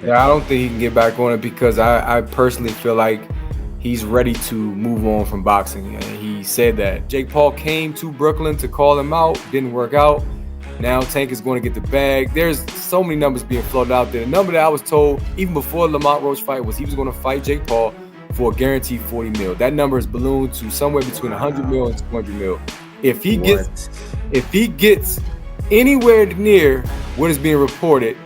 Yeah, I don't think he can get back on it because I personally feel like he's ready to move on from boxing. And he said that Jake Paul came to Brooklyn to call him out, didn't work out. Now Tank is going to get the bag. There's so many numbers being floated out there. The number that I was told even before the Lamont Roach fight was he was going to fight Jake Paul for a guaranteed 40 mil. That number is ballooned to somewhere between 100 mil and 200 mil. If he gets anywhere near what is being reported,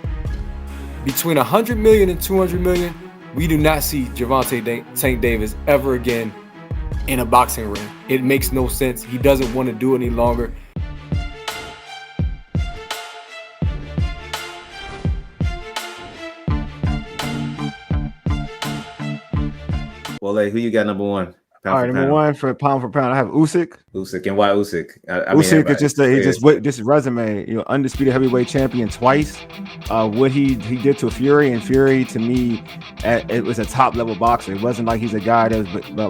between 100 million and 200 million, we do not see Gervonta Tank Davis ever again in a boxing ring. It makes no sense. He doesn't want to do it any longer. Well, who you got number one? All right, number one for pound, I have Usyk. Usyk, and why Usyk? Usyk is just his resume. Undisputed heavyweight champion twice. What he did to Fury, and Fury to me, it was a top level boxer. It wasn't like he's a guy that was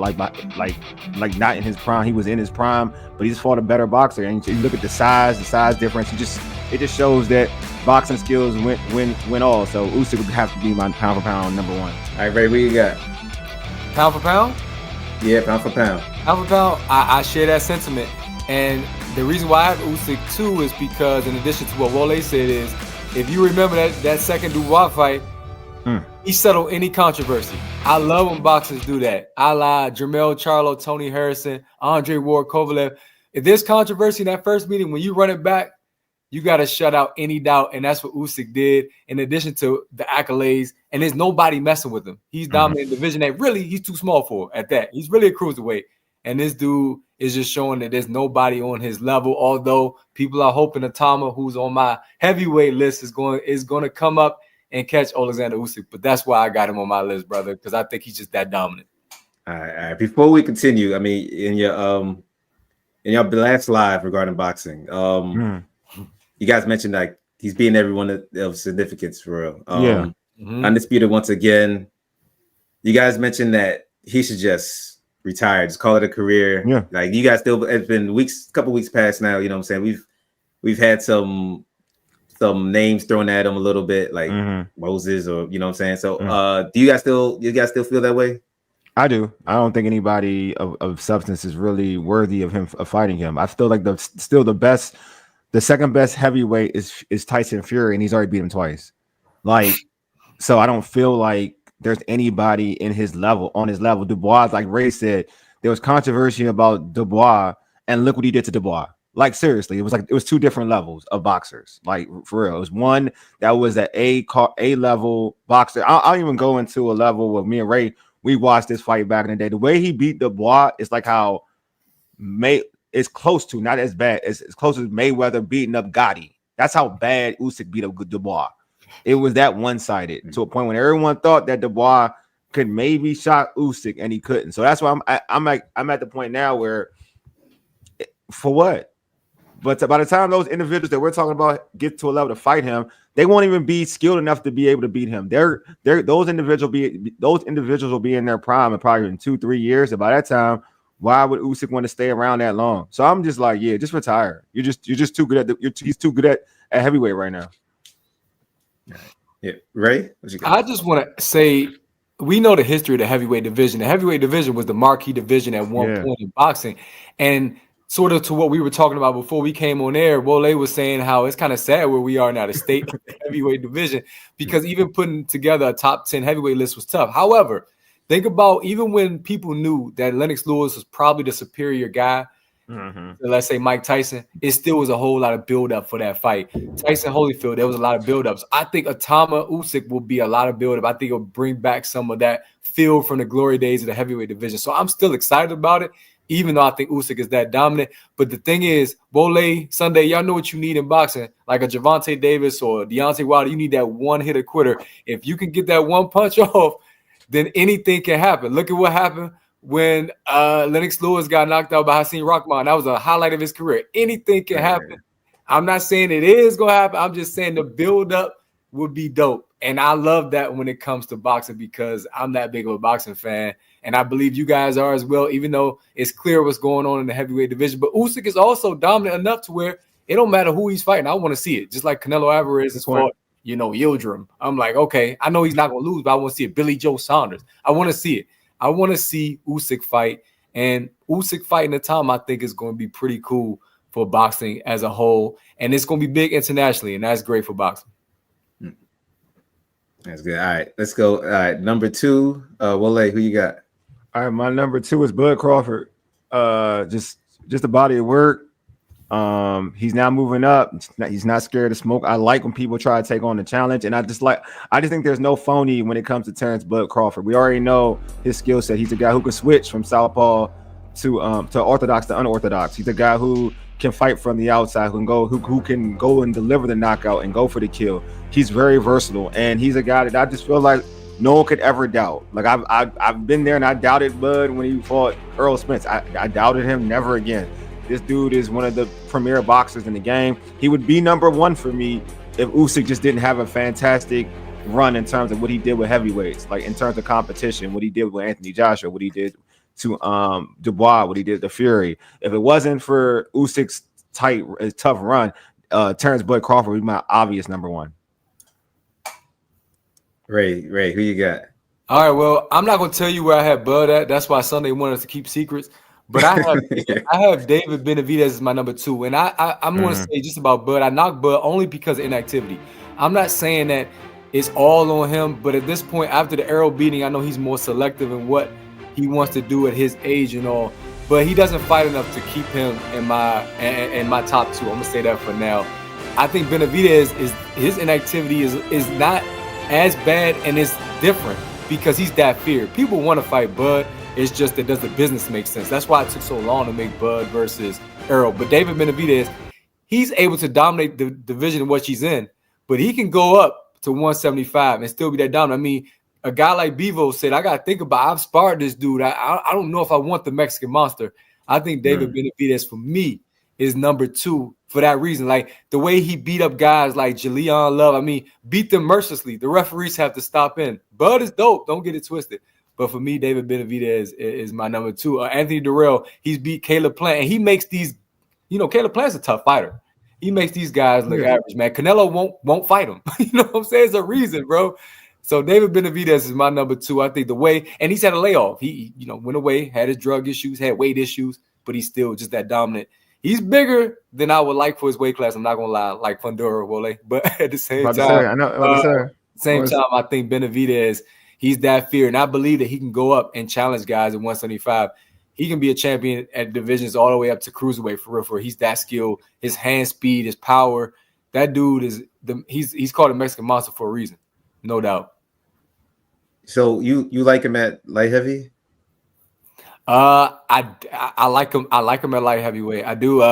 like not in his prime. He was in his prime, but he just fought a better boxer. And you look at the size difference. It just shows that boxing skills win all. So Usyk would have to be my pound for pound number one. All right, Ray, what you got? Pound for pound? Yeah, pound for pound. Pound for pound, I share that sentiment. And the reason why I have Usyk too is because, in addition to what Wole said, is if you remember that second Dubois fight, he settled any controversy. I love when boxers do that. A la Jermell Charlo, Tony Harrison, Andre Ward, Kovalev. If there's controversy in that first meeting, when you run it back, you got to shut out any doubt. And that's what Usyk did, in addition to the accolades. And there's nobody messing with him. He's dominating the division that really he's too small for at that. He's really a cruiserweight. And this dude is just showing that there's nobody on his level. Although people are hoping Atama, who's on my heavyweight list, is going to come up and catch Alexander Usyk. But that's why I got him on my list, brother, because I think he's just that dominant. All right. Before we continue, I mean, in your last live regarding boxing, you guys mentioned like he's beating everyone of significance for real. Undisputed once again. You guys mentioned that he should just retire, just call it a career. Yeah. Like you guys still, it's been couple weeks past now. You know what I'm saying? We've had some names thrown at him a little bit, like Moses, or you know what I'm saying. So, do you guys still feel that way? I do. I don't think anybody of substance is really worthy of fighting him. I feel like the second best heavyweight is Tyson Fury, and he's already beat him twice. So I don't feel like there's anybody on his level. Dubois, like Ray said, there was controversy about Dubois, and look what he did to Dubois. Like seriously, it was two different levels of boxers. Like for real, it was one that was an A level boxer. I'll even go into a level with me and Ray. We watched this fight back in the day. The way he beat Dubois is like how it's close to, not as bad as close as Mayweather beating up Gotti. That's how bad Usyk beat up Dubois. It was that one-sided to a point when everyone thought that Dubois could maybe shock Usyk, and he couldn't. So that's why I'm at the point now where, for what? But by the time those individuals that we're talking about get to a level to fight him, they won't even be skilled enough to be able to beat him. Those individuals will be in their prime in probably in 2-3 years. And by that time, why would Usyk want to stay around that long? So I'm just like, yeah, just retire. You're just too good he's too good at heavyweight right now. Yeah, Ray, I just want to say, we know the history of the heavyweight division. The heavyweight division was the marquee division at one point in boxing, and sort of to what we were talking about before we came on air, Wole was saying how it's kind of sad where we are now, the state of the heavyweight division, because even putting together a top 10 heavyweight list was tough. However, think about even when people knew that Lennox Lewis was probably the superior guy, let's say Mike Tyson, it still was a whole lot of buildup for that fight. Tyson Holyfield, there was a lot of buildups. I think Atama Usyk will be a lot of buildup. I think it'll bring back some of that feel from the glory days of the heavyweight division. So I'm still excited about it, even though I think Usyk is that dominant. But the thing is, Wole, Sunday, y'all know what you need in boxing, like a Gervonta Davis or Deontay Wilder. You need that one-hitter quitter. If you can get that one punch off, then anything can happen. Look at what happened when Lennox Lewis got knocked out by Hakeem Rahman. That was a highlight of his career. Anything can happen. I'm not saying it is going to happen. I'm just saying the build-up would be dope. And I love that when it comes to boxing, because I'm that big of a boxing fan. And I believe you guys are as well, even though it's clear what's going on in the heavyweight division. But Usyk is also dominant enough to where it don't matter who he's fighting. I want to see it. Just like Canelo Alvarez has fought Yildirim. I'm like, okay, I know he's not gonna lose, but I want to see a Billy Joe Saunders. I want to see it. I want to see Usyk fight, and Usyk fighting the time I think is going to be pretty cool for boxing as a whole, and it's going to be big internationally, and that's great for boxing. That's good. All right, let's go. All right, number 2, Wale, who you got? All right, my number 2 is Bud Crawford. Just a body of work. He's now moving up. He's not scared to smoke. I like when people try to take on the challenge, and I just think there's no phony when it comes to Terrence Bud Crawford. We already know his skill set. He's a guy who can switch from southpaw to orthodox to unorthodox. He's a guy who can fight from the outside, who can go and deliver the knockout and go for the kill. He's very versatile, and he's a guy that I just feel like no one could ever doubt. Like I've been there, and I doubted Bud when he fought Earl Spence. I doubted him. Never again. This dude is one of the premier boxers in the game. He would be number 1 for me if Usyk just didn't have a fantastic run in terms of what he did with heavyweights, like in terms of competition, what he did with Anthony Joshua, what he did to Dubois, what he did to Fury. If it wasn't for Usyk's tough run, Terrence Bud Crawford would be my obvious number 1. Ray, who you got? All right, well, I'm not going to tell you where I have Bud at. That's why Sunday wanted us to keep secrets. But I have David Benavidez as my number 2. And I'm going to say just about Bud. I knocked Bud only because of inactivity. I'm not saying that it's all on him, but at this point, after the Errol beating, I know he's more selective in what he wants to do at his age and all. But he doesn't fight enough to keep him in my top 2. I'm going to say that for now. I think Benavidez, his inactivity is not as bad, and it's different because he's that feared. People want to fight Bud. It's just that does the business make sense? That's why it took so long to make Bud versus Errol. But David Benavidez, he's able to dominate the division in what he's in, but he can go up to 175 and still be that dominant. I mean, a guy like Bevo said, I got to think about, I've sparred this dude. I don't know if I want the Mexican monster. I think David Benavidez, for me, is number 2 for that reason. Like the way he beat up guys like Julian Love, I mean, beat them mercilessly. The referees have to stop in. Bud is dope. Don't get it twisted. But for me, David Benavidez is my number 2. Anthony Durrell, he's beat Caleb Plant, and he makes these, Caleb Plant's a tough fighter. He makes these guys look average, man. Canelo won't fight him. You know what I'm saying? It's a reason, bro. So David Benavidez is my number 2. I think the way, and he's had a layoff. He, went away, had his drug issues, had weight issues, but he's still just that dominant. He's bigger than I would like for his weight class. I'm not gonna lie, like Fundora, Wole. But at the same time, I think Benavidez, he's that fear, and I believe that he can go up and challenge guys at 175. He can be a champion at divisions all the way up to cruiserweight for real. He's that skilled. His hand speed, his power. That dude he's called a Mexican monster for a reason, no doubt. So you like him at light heavy? I like him. I like him at light heavyweight. I do.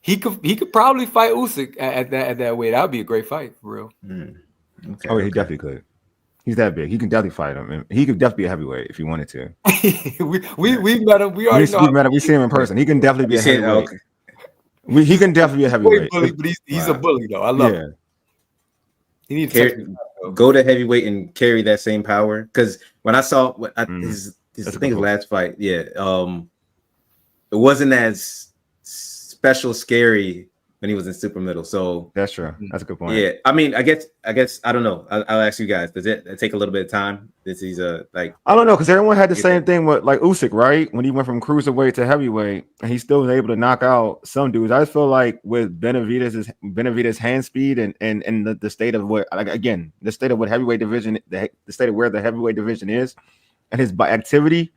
He could probably fight Usyk at that weight. That would be a great fight for real. Okay, he definitely could. He's that big. He can definitely fight him. And he could definitely be a heavyweight if he wanted to. we met him. We already know. We see him in person. He can definitely be a heavyweight. He can definitely be a heavyweight. Bully, but he's a bully though. I love him. He needs to go to heavyweight and carry that same power. Because when I saw his last fight, it wasn't as special scary when he was in super middle. So that's true. That's a good point. Yeah, I mean, I guess I don't know. I'll ask you guys. Does it take a little bit of time? He's I don't know, because everyone had the same thing with like Usyk, right? When he went from cruiserweight to heavyweight, and he still was able to knock out some dudes. I just feel like with Benavidez' hand speed and the state of what, like again, the state of what heavyweight division, the state of where the heavyweight division is, and his activity,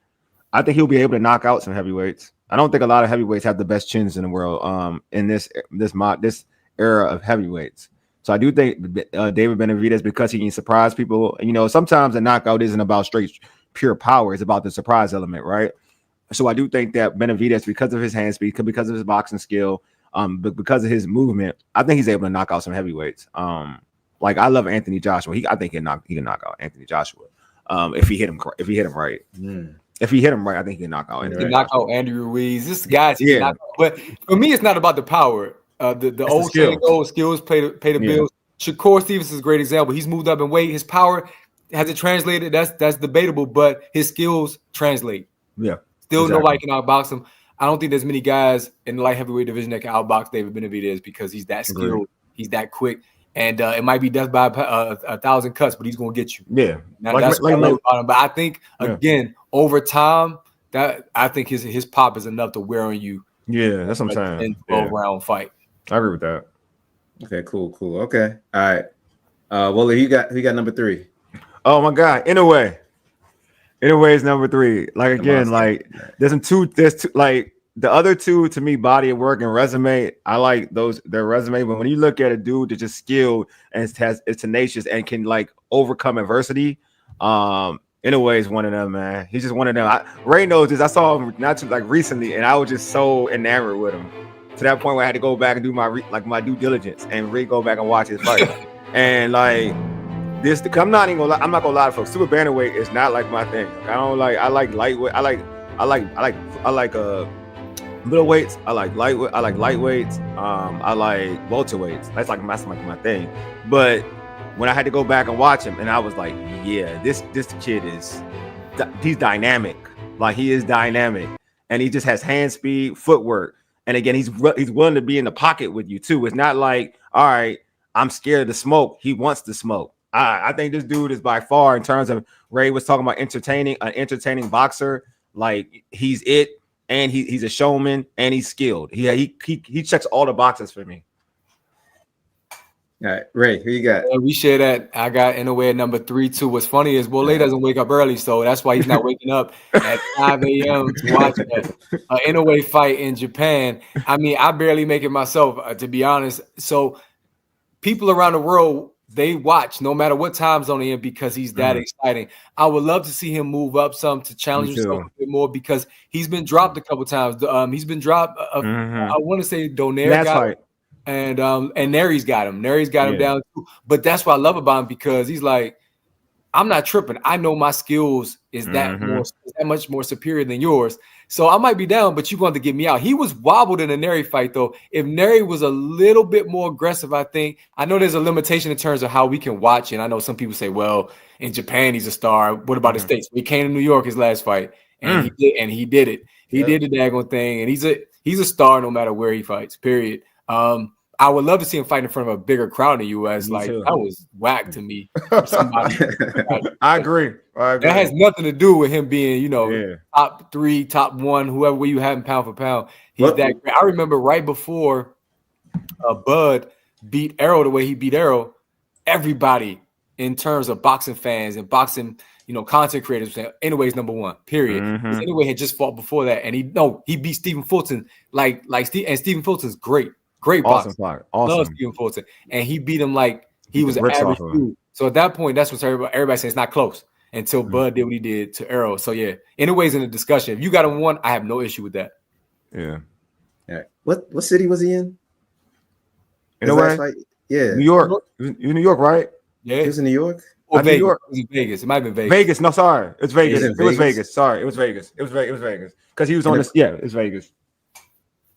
I think he'll be able to knock out some heavyweights. I don't think a lot of heavyweights have the best chins in the world in this era of heavyweights. So I do think David Benavidez, because he can surprise people. Sometimes a knockout isn't about straight pure power; it's about the surprise element, right? So I do think that Benavidez, because of his hand speed, because of his boxing skill, but because of his movement, I think he's able to knock out some heavyweights. Like I love Anthony Joshua. I think he can knock out Anthony Joshua if he hit him right. If he hit him right, I think he can knock out. He can knock out Andrew Ruiz. This guy's but for me, it's not about the power. The old skills pay the bills. Shakur Stevens is a great example. He's moved up in weight. His power has it translated. That's debatable, but his skills translate. Yeah. Nobody can outbox him. I don't think there's many guys in the light heavyweight division that can outbox David Benavidez because he's that skilled. He's that quick. and it might be death by a thousand cuts, but he's gonna get you. Yeah, Now, that's what I love about him. But I think again, over time, that I think his pop is enough to wear on you. Yeah, that's what I'm saying. 12 round fight. I agree with that. Okay, cool. Okay, all right. Well, who got number 3? Oh my God, Inoue is number 3. Like again, like there's two, like the other two to me, body of work and resume. I like their resume, but when you look at a dude that's just skilled and is tenacious and can like overcome adversity, Inoue is one of them, man. He's just one of them. Ray knows this. I saw him not too like recently, and I was just so enamored with him to that point where I had to go back and do my due diligence and really go back and watch his fight. And like this, I'm not gonna lie to folks. Super bantamweight is not like my thing. I like lightweight. I like middleweights. I like lightweight. I like lightweights. I like welterweights. That's like my thing. But when I had to go back and watch him, and I was like, yeah, this kid he's dynamic. Like he is dynamic, and he just has hand speed, footwork, and again, he's willing to be in the pocket with you too. It's not like, all right, I'm scared of the smoke. He wants the smoke. I think this dude is by far, in terms of Ray was talking about an entertaining boxer. Like he's it, and he's a showman, and he's skilled. He checks all the boxes for me. All right, Ray, who you got? We share that. I got Inoue at number 3 too. What's funny is Wole doesn't wake up early, so that's why he's not waking up at 5 a.m. to watch that Inoue fight in Japan. I mean, I barely make it myself, to be honest. So people around the world, they watch no matter what time zone they're in because he's that exciting. I would love to see him move up some to challenge himself a bit more because he's been dropped a couple times. He's been dropped. I want to say Donaire got him, and Neri's got him. Neri's got him down too. But that's what I love about him because he's like, I'm not tripping. I know my skills is that much more superior than yours. So I might be down, but you're going to get me out. He was wobbled in a Neri fight, though. If Neri was a little bit more aggressive, I know there's a limitation in terms of how we can watch. And I know some people say, well, in Japan, he's a star. What about the States? He came to New York his last fight, and he did it. He did the daggone thing, and he's a star no matter where he fights, period. I would love to see him fight in front of a bigger crowd in the U.S. That was whack to me. I agree. That has nothing to do with him being, top 3, top 1, whoever you have him pound for pound. He's that great. I remember right before Bud beat Errol the way he beat Errol, everybody in terms of boxing fans and boxing, content creators saying Inoue's number 1, period. Inoue had just fought before that, and he beat Stephen Fulton and Stephen Fulton's great boxer. Awesome. Love Stephen Fulton, and he beat him like he was an average dude. So at that point, that's what everybody saying it's not close until Bud did what he did to Errol. So yeah, Inoue's in the discussion. If you got him 1, I have no issue with that. Yeah. All right. What city was he in? Inoue? Yeah. New York. You New York, right? Yeah. He was in New York? Or Vegas. New York. It was Vegas. It might have been Vegas. Vegas. No, sorry. It's Vegas. It was Vegas. Sorry. It was Vegas. It was Vegas. Because he was on this. Yeah, it's Vegas.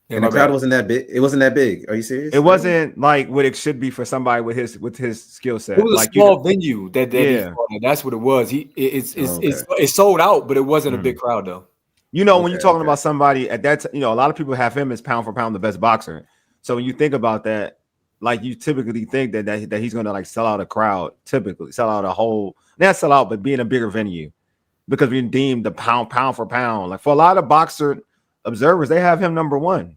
And the crowd wasn't that big. It wasn't that big. Are you serious? It wasn't like what it should be for somebody with his skill set. It was a small venue that's what it was. It's sold out, but it wasn't a big crowd though. When you're talking about somebody at that, a lot of people have him as pound for pound the best boxer. So when you think about that, like you typically think that he's gonna like sell out a crowd, typically sell out a whole, not sell out, but be in a bigger venue because we deemed the pound for pound. Like for a lot of boxer observers, they have him number 1.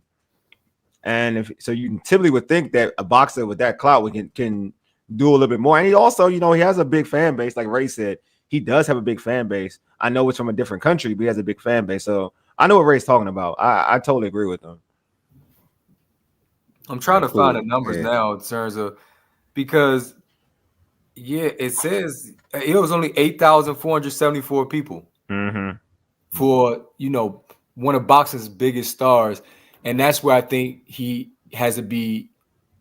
And so you typically would think that a boxer with that clout can do a little bit more. And he also, he has a big fan base. Like Ray said, he does have a big fan base. I know it's from a different country, but he has a big fan base. So I know what Ray's talking about. I totally agree with him. I'm trying to find the numbers now in terms of because it says it was only 8,474 people for one of boxing's biggest stars. And that's where I think he has to be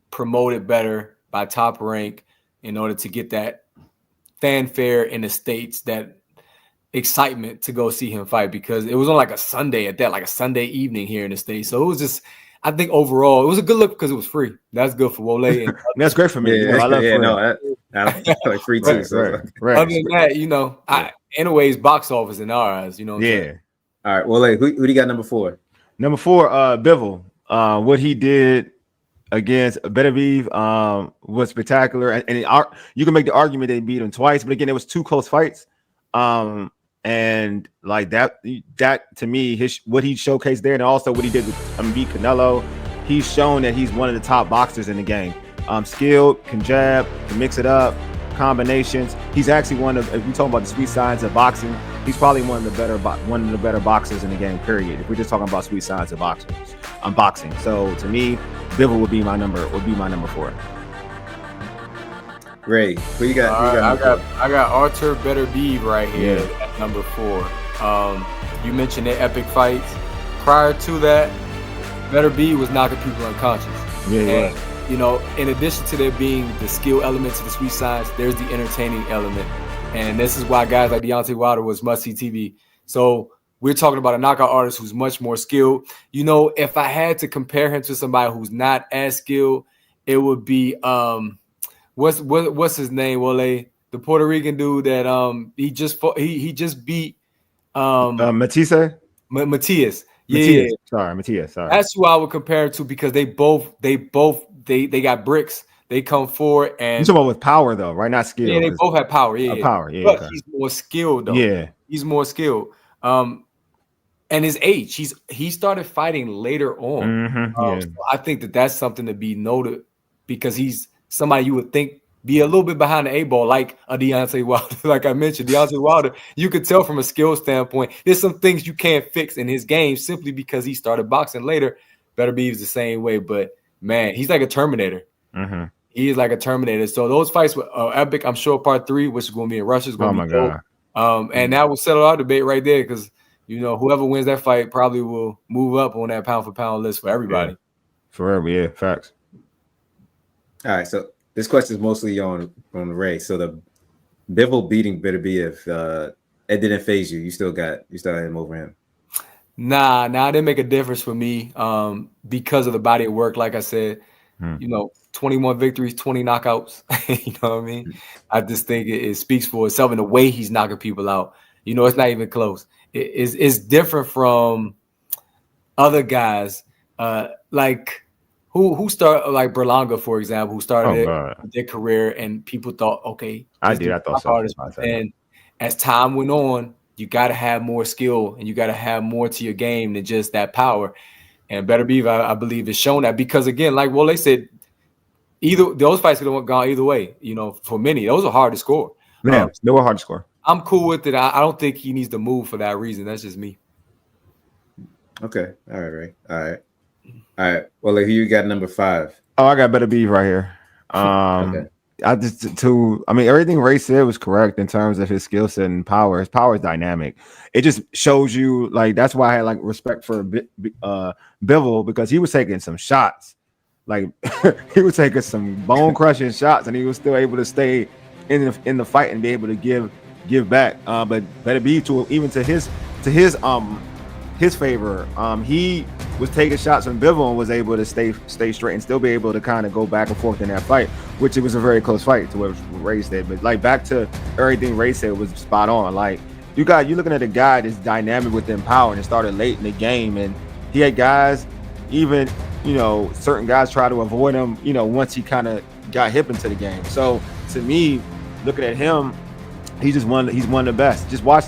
promoted better by Top Rank in order to get that fanfare in the States, that excitement to go see him fight, because it was on like a Sunday at that, like a Sunday evening here in the States. So it was just, I think overall, it was a good look because it was free. That's good for Wole. And that's great for me. I love I like free too. Right, so. Right. Other than that, Inoue's box office in our eyes, All right. Wole, who do you got number 4? Number 4, Bivol. What he did against Beterbiev was spectacular, and you can make the argument they beat him twice, but again, it was 2 close fights. And like that to me, what he showcased there, and also what he did with beat Canelo, he's shown that he's one of the top boxers in the game. Skilled, can jab, can mix it up, combinations. He's actually one of, if we talk about the sweet science of boxing, he's probably one of the better boxers in the game. Period. If we're just talking about sweet science of boxing, so to me, Bivol would be my number 4. Ray, who you got? I got Artur Beterbiev right here at number 4. You mentioned the epic fights. Prior to that, Beterbiev was knocking people unconscious. And, you know, in addition to there being the skill element to the sweet science, there's the entertaining element. And this is why guys like Deontay Wilder was must-see TV. So we're talking about a knockout artist who's much more skilled. You know, if I had to compare him to somebody who's not as skilled, it would be what's his name, Wale? The Puerto Rican dude that he just beat Matisse? Matias. Yeah. Sorry, Matias. Sorry. That's who I would compare it to because they got bricks. They come forward and you're talking about with power though, right? Not skill. Yeah, they both have power. Yeah, power. Yeah, but he's more skilled though. Yeah, he's more skilled. And his age, he started fighting later on. So I think that's something to be noted because he's somebody you would think be a little bit behind the 8 ball, like a Deontay Wilder. Like I mentioned, Deontay Wilder, you could tell from a skill standpoint, there's some things you can't fix in his game simply because he started boxing later. Beterbiev the same way, but man, he's like a Terminator. He is like a Terminator. So those fights were epic. I'm sure part 3, which is going to be in Russia, is going to be dope. And that will settle our debate right there because, you know, whoever wins that fight probably will move up on that pound for pound list for everybody. Yeah. Forever, yeah, facts. All right, so this question is mostly on Ray. So the Bivol beating Beterbiev, it didn't phase you. You still had him over him. Nah, it didn't make a difference for me because of the body of work. Like I said, you know, 21 victories, 20 knockouts. You know what I mean? I just think it speaks for itself in the way he's knocking people out. You know, it's not even close. It's different from other guys like who started, like Berlanga, for example, who started their career and people thought, okay, I thought so. And as time went on, you got to have more skill and you got to have more to your game than just that power. And Beterbiev, I believe, has shown that because, again, like they said, those fights could have gone either way. You know, for many, those are hard to score. Man, they were hard to score. I'm cool with it. I don't think he needs to move for that reason. That's just me. Okay. All right, Ray. All right. Well, like, you got number 5. Oh, I got Beterbiev right here. Okay. Everything Ray said was correct in terms of his skill set and power. His power is dynamic. It just shows you, like, that's why I had like respect for Bivol, because he was taking some shots. Like he was taking some bone crushing shots, and he was still able to stay in the fight and be able to give back. But Beterbiev, even to his favor, he was taking shots from Bivol and was able to stay straight and still be able to kind of go back and forth in that fight, which it was a very close fight to what Ray said. But like back to everything Ray said was spot on. Like you're looking at a guy that's dynamic within power and it started late in the game, and he had guys, even, you know, certain guys try to avoid him, you know, once he kind of got hip into the game. So to me, looking at him, he's one of the best. Just watch.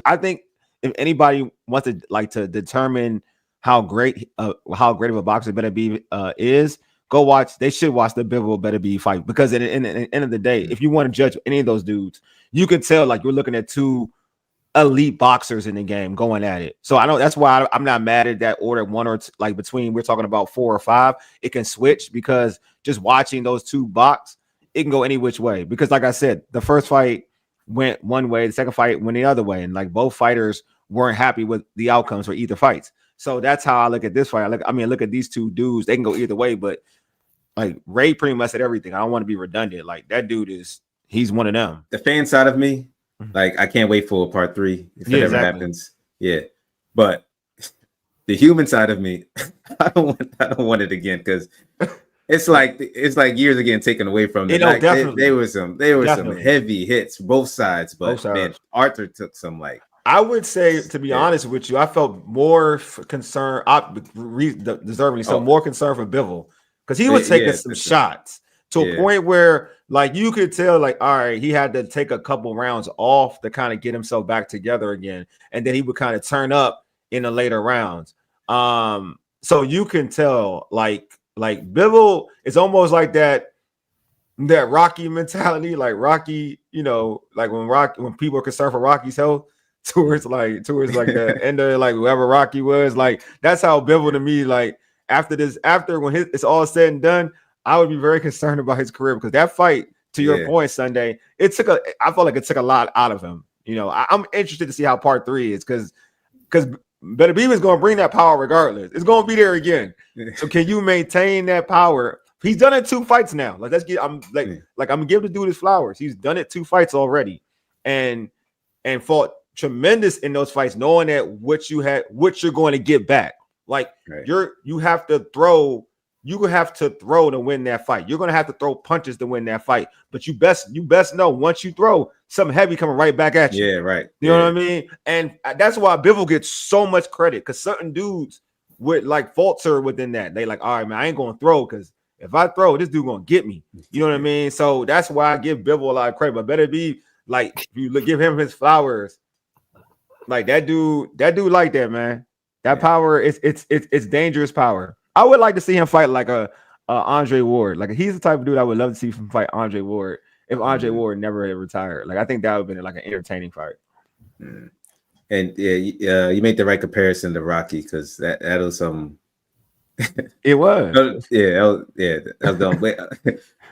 I think if anybody wants to determine how great of a boxer Beterbiev is, go watch. They should watch the Bivol Beterbiev fight, because at the end of the day, if you want to judge any of those dudes, you can tell like you're looking at 2 elite boxers in the game going at it. So I know that's why I'm not mad at that order, 1 or 2, like between, we're talking about 4 or 5. It can switch because just watching those 2 box, it can go any which way. Because like I said, the first fight went one way, the second fight went the other way, and like both fighters weren't happy with the outcomes for either fights. So that's how I look at this fight. Look at these 2 dudes. They can go either way, but like Ray pretty much said everything. I don't want to be redundant. Like that dude he's one of them. The fan side of me, like, I can't wait for part 3 if it ever happens. Yeah, but the human side of me, I don't want it again, because it's like years again taken away from them. Like, there were some heavy hits both sides, but man, Artur took some, like, I would say, to be honest with you, I felt more concerned, deservedly so, more concerned for Bivol, because he was taking some shots to a point where like you could tell, like, all right, he had to take a couple rounds off to kind of get himself back together again, and then he would kind of turn up in the later rounds. So you can tell, like Bivol is almost like that Rocky mentality, like Rocky, you know, like when people are concerned for Rocky's health towards like the end of like whoever Rocky was, like that's how Bivol to me, like after when it's all said and done, I would be very concerned about his career, because that fight, to your point, Sunday, I felt like it took a lot out of him. You know, I'm interested to see how part 3 is, because Beterbiev is going to bring that power regardless. It's going to be there again. So can you maintain that power? He's done it 2 fights now. Like, I'm gonna give the dude his flowers. He's done it 2 fights already, and fought tremendous in those fights, knowing that what you're going to get back. Like you have to throw to win that fight. You're gonna have to throw punches to win that fight. But you best know, once you throw, something heavy coming right back at you. Yeah, right. You know what I mean? And that's why Bivol gets so much credit, because certain dudes would like falter within that. They like, all right, man, I ain't gonna throw, because if I throw, this dude gonna get me. You know what I mean? So that's why I give Bivol a lot of credit. But Beterbiev, like, if you give him his flowers, like that dude like that, man. That power it's dangerous power. I would like to see him fight like a Andre Ward. Like, he's the type of dude I would love to see him fight Andre Ward if Andre Ward never had retired. Like, I think that would have been like an entertaining fight. And you made the right comparison to Rocky, because that was some. It was. That was dumb.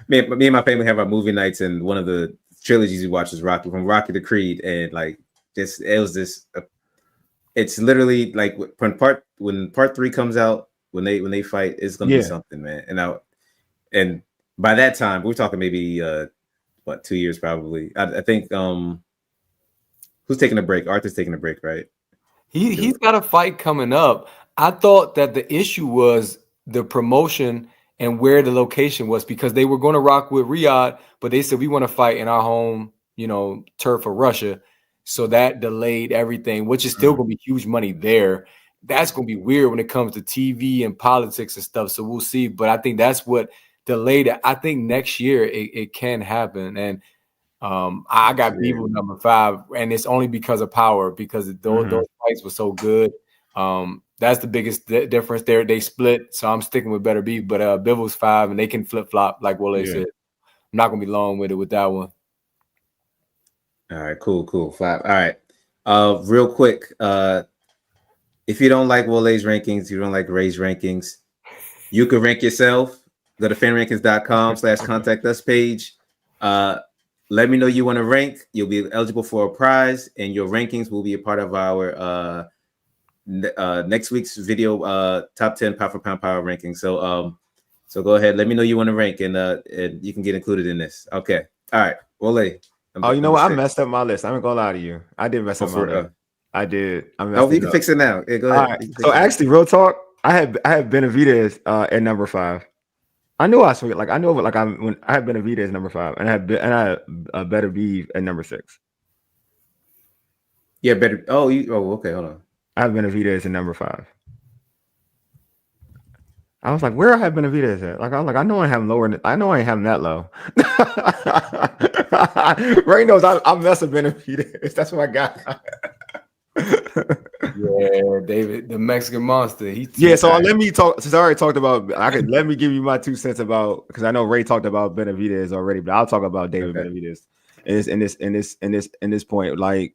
Me and my family have our movie nights, and one of the trilogies we watch is Rocky, from Rocky to Creed, and like it's literally like when part 3 comes out, when they fight, it's gonna be something, man. And by that time, we're talking maybe 2 years probably. I think who's taking a break? Arthur's taking a break, right? He's got a fight coming up. I thought that the issue was the promotion and where the location was, because they were going to rock with Riyadh, but they said we want to fight in our home, turf of Russia. So that delayed everything, which is still going to be huge money there. That's going to be weird when it comes to TV and politics and stuff. So we'll see. But I think that's what delayed it. I think next year it can happen. And I got Bivol number 5, and it's only because of power, because those fights were so good. That's the biggest difference there. They split, so I'm sticking with Beterbiev. But Bivol's 5, and they can flip flop, like Wole said. I'm not gonna be long with it with that one. All right, cool. 5. All right, real quick. If you don't like Wole's rankings, you don't like Ray's rankings, you can rank yourself. Go to fanrankings.com/contact us page. Let me know you want to rank. You'll be eligible for a prize, and your rankings will be a part of our next week's video, top 10 pound for pound power ranking. So go ahead, let me know you want to rank, and you can get included in this. Okay, all right, Wole. You know what? I messed up my list. I'm not gonna lie to you. I did mess up my list. I did. You can fix it now. Yeah, go ahead. Right. So actually, real talk, I had Benavidez at number 5. I knew I was like I know, like when I had Benavidez number 5, and I had Beterbiev at number 6. Yeah, better. Okay, hold on. I have Benavidez at number 5. I was like, where I have Benavidez at? Like, I was like, I know I have him lower. I know I ain't have him that low. Ray knows I mess with Benavidez. That's what I got. Yeah, David, the Mexican monster. So let me talk. Since I already talked about, let me give you my 2 cents about, because I know Ray talked about Benavidez already, but I'll talk about David Benavidez in this point. Like,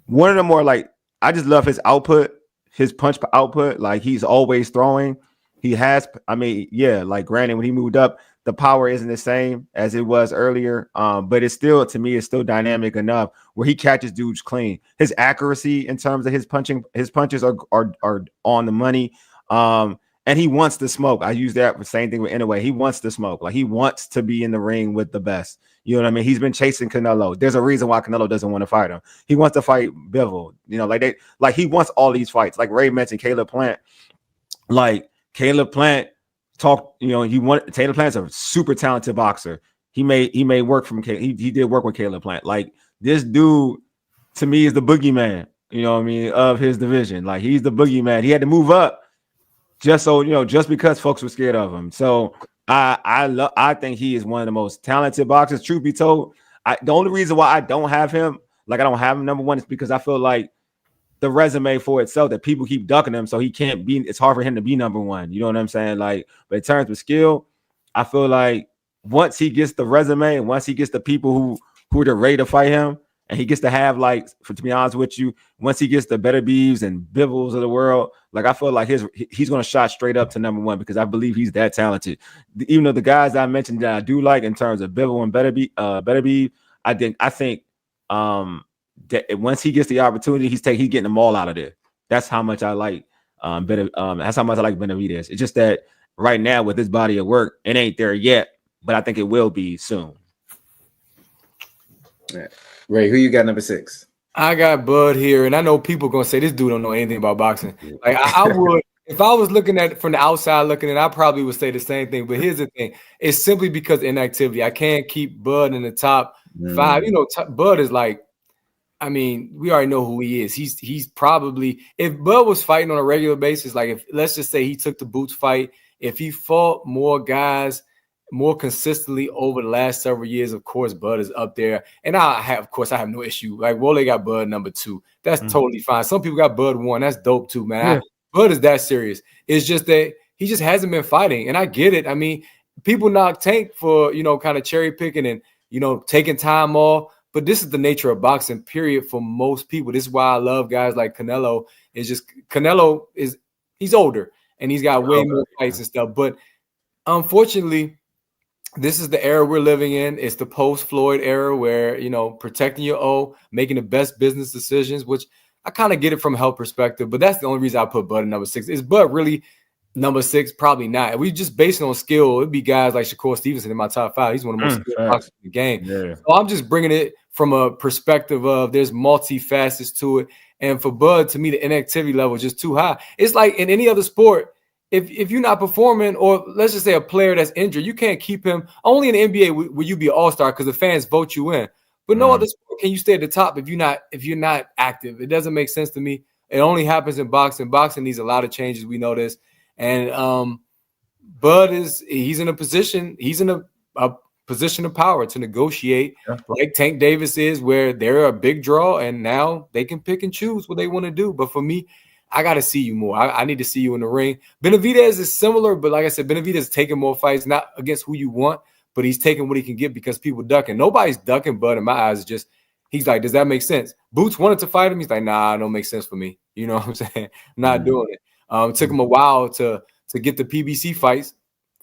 one of the more, like, I just love his output, his punch output. Like, he's always throwing. He has, like, granted, when he moved up, the power isn't the same as it was earlier. But it's still, to me, it's still dynamic enough where he catches dudes clean. His accuracy in terms of his punches are on the money. And he wants to smoke. I use that for the same thing with Inoue. He wants to smoke. Like, he wants to be in the ring with the best. You know what I mean? He's been chasing Canelo. There's a reason why Canelo doesn't want to fight him. He wants to fight Bivol. He wants all these fights. Like Ray mentioned, Caleb Plant. Like, Caleb Plant Caleb Plant's a super talented boxer. He made work from he did work with Caleb Plant. Like, this dude to me is the boogeyman, of his division. Like, he's the boogeyman. He had to move up just because folks were scared of him. So I think he is one of the most talented boxers. Truth be told, the only reason why I don't have him, like I don't have him number one, is because I feel like the resume for itself that people keep ducking him, so he can't be. It's hard for him to be number one. You know what I'm saying? Like, but in terms of skill, I feel like once he gets the resume and once he gets the people who are ready to fight him, and he gets to have like, to be honest with you, once he gets the Beterbievs and Bivens of the world, like I feel like he's going to shot straight up to number one because I believe he's that talented. Even though the guys I mentioned that I do like in terms of Bivens and Beterbiev, I think that once he gets the opportunity, he's getting them all out of there. That's how much I like that's how much I like Benavidez. It's just that right now with this body of work, it ain't there yet, but I think it will be soon. Yeah. Ray, who you got number 6? I got Bud here, and I know people gonna say this dude don't know anything about boxing. Like I would, if I was looking at it from the outside looking at it, I probably would say the same thing. But here's the thing: it's simply because inactivity. I can't keep Bud in the top 5. You know, Bud is like, I mean, we already know who he is. He's probably, if Bud was fighting on a regular basis, like if let's just say he took the Boots fight, if he fought more guys more consistently over the last several years, of course, Bud is up there. And I have no issue. Like Wole got Bud number 2. That's totally fine. Some people got Bud 1. That's dope too, man. Yeah. Bud is that serious. It's just that he just hasn't been fighting. And I get it. I mean, people knock Tank for, kind of cherry picking and, taking time off. But this is the nature of boxing, period, for most people. This is why I love guys like Canelo. He's older and he's got way more fights and stuff. But unfortunately, this is the era we're living in. It's the post-Floyd era where, protecting your O, making the best business decisions, which I kind of get it from a health perspective, but that's the only reason I put Bud at number 6. Is Bud really number 6? Probably not. We just based it on skill. It'd be guys like Shakur Stevenson in my top 5. He's one of the most skilled boxers in the game. Yeah. So I'm just bringing it from a perspective of there's multifacets to it. And for Bud, to me, the inactivity level is just too high. It's like in any other sport, if you're not performing, or let's just say a player that's injured, you can't keep him. Only in the NBA will you be an all-star because the fans vote you in. But no other sport can you stay at the top if you're not active. It doesn't make sense to me. It only happens in boxing. Boxing needs a lot of changes. We know this. And Bud he's in a position of power to negotiate, like Tank Davis is, where they're a big draw, and now they can pick and choose what they want to do. But for me, I got to see you more. I need to see you in the ring. Benavidez is similar, but like I said, Benavidez is taking more fights, not against who you want, but he's taking what he can get because people ducking. Nobody's ducking Bud in my eyes. Just he's like, does that make sense? Boots wanted to fight him. He's like, nah, it don't make sense for me. You know what I'm saying? I'm not doing it. It took him a while to get the PBC fights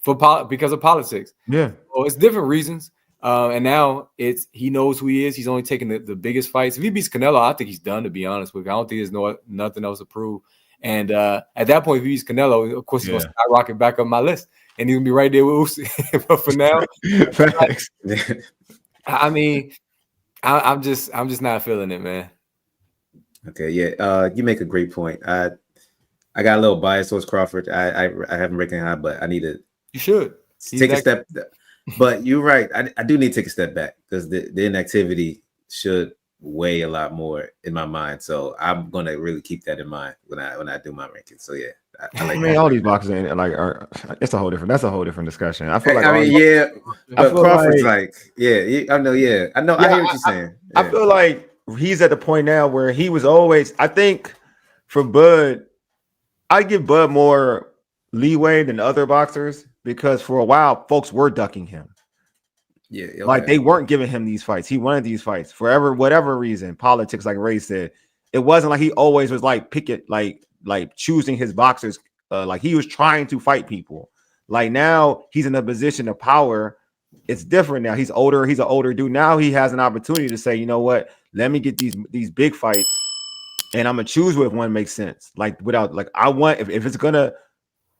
because of politics. Yeah. So it's different reasons. And now he knows who he is. He's only taking the biggest fights. If he beats Canelo, I think he's done, to be honest with you. I don't think there's nothing else to prove. And at that point, if he beats Canelo, of course, he's going to skyrocket back up my list. And he's going to be right there with Usyk. But for now, I mean, I'm just not feeling it, man. Okay, yeah. You make a great point. I got a little bias towards Crawford. I haven't ranked him high, but I need to. You should take a step. But you're right. I do need to take a step back because the inactivity should weigh a lot more in my mind. So I'm gonna really keep that in mind when I do my rankings. So yeah, I mean all these boxers are it's a whole different. That's a whole different discussion. I feel like but Crawford's like I know. I hear what you're saying. Yeah. I feel like he's at the point now where he was always. I think for Bud, I give Bud more leeway than other boxers. Because for a while, folks were ducking him. Yeah, okay. Like they weren't giving him these fights. He wanted these fights for whatever reason. Politics, like Ray said, it wasn't like he always was like like choosing his boxers. Like he was trying to fight people. Like now he's in a position of power. It's different now. He's older. He's an older dude. Now he has an opportunity to say, you know what? Let me get these big fights, and I'm gonna choose which one makes sense. Like without I want if it's gonna.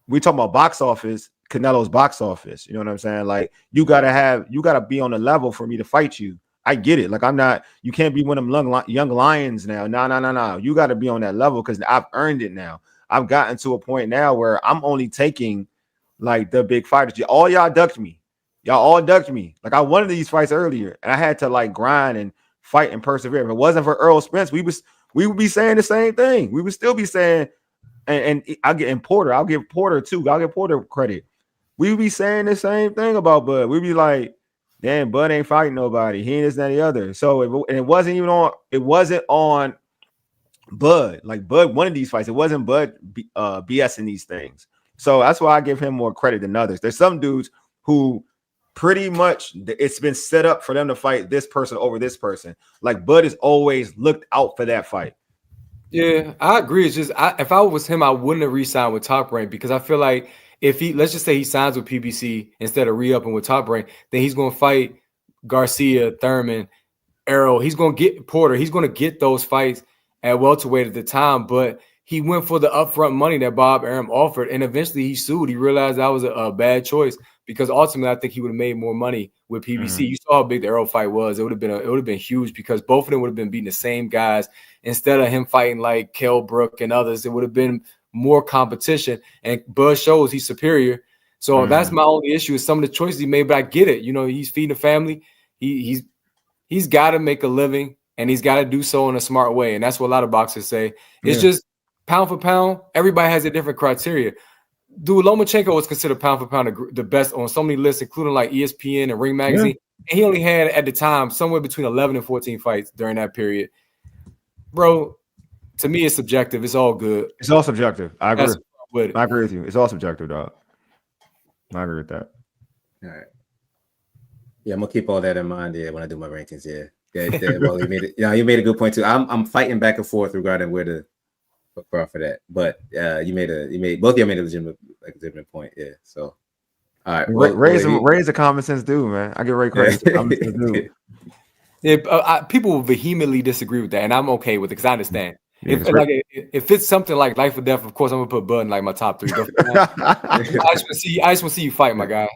We talking about box office. Canelo's box office, you know what I'm saying? Like you gotta be on the level for me to fight you. I get it. Like you can't be one of them young lions now. No. You got to be on that level because I've earned it now. I've gotten to a point now where I'm only taking like the big fighters. Y'all ducked me. Y'all all ducked me. Like I wanted these fights earlier, and I had to like grind and fight and persevere. If it wasn't for Earl Spence, we would be saying the same thing. We would still be saying, and I'll give Porter too. I'll give Porter credit. we be saying the same thing about Bud. We be like, damn, Bud ain't fighting nobody. He ain't this, that, and the other. So it wasn't even on. It wasn't on Bud. Like Bud, one of these fights, it wasn't Bud BSing these things. So that's why I give him more credit than others. There's some dudes who pretty much it's been set up for them to fight this person over this person. Like Bud has always looked out for that fight. Yeah, I agree. It's just if I was him, I wouldn't have re-signed with Top Rank because I feel like if let's just say he signs with PBC instead of re-upping with Top Rank, then he's going to fight Garcia, Thurman, Errol. He's going to get Porter. He's going to get those fights at welterweight at the time, but he went for the upfront money that Bob Arum offered, and eventually he sued. He realized that was a bad choice because ultimately I think he would have made more money with PBC. Mm-hmm. You saw how big the Errol fight was. It would have been huge because both of them would have been beating the same guys instead of him fighting like Kell Brook and others. It would have been more competition, and Bud shows he's superior. So that's my only issue is some of the choices he made. But I get it. You know, he's feeding the family. He's got to make a living, and he's got to do so in a smart way. And that's what a lot of boxers say. It's just pound for pound, everybody has a different criteria. Dude, Lomachenko was considered pound for pound the best on so many lists, including like ESPN and Ring Magazine. Yeah. And he only had at the time somewhere between 11 and 14 fights during that period. Bro, to me, it's subjective. It's all good. It's all subjective. I agree. I agree with you. It's all subjective, dog. I agree with that. All right. Yeah, I'm gonna keep all that in mind. Yeah, when I do my rankings. Yeah. Well, you made it. Yeah, you made a good point too. I'm fighting back and forth regarding where to for that, but you made both of you made a legitimate point. Yeah. So, all right. Well, Ray's a common sense dude, man. I give Ray credit. Common sense dude. Yeah, people will vehemently disagree with that, and I'm okay with it because I understand. If it's something like life or death, of course I'm gonna put Bud in like my top 3. I just want to see you fight, my guy.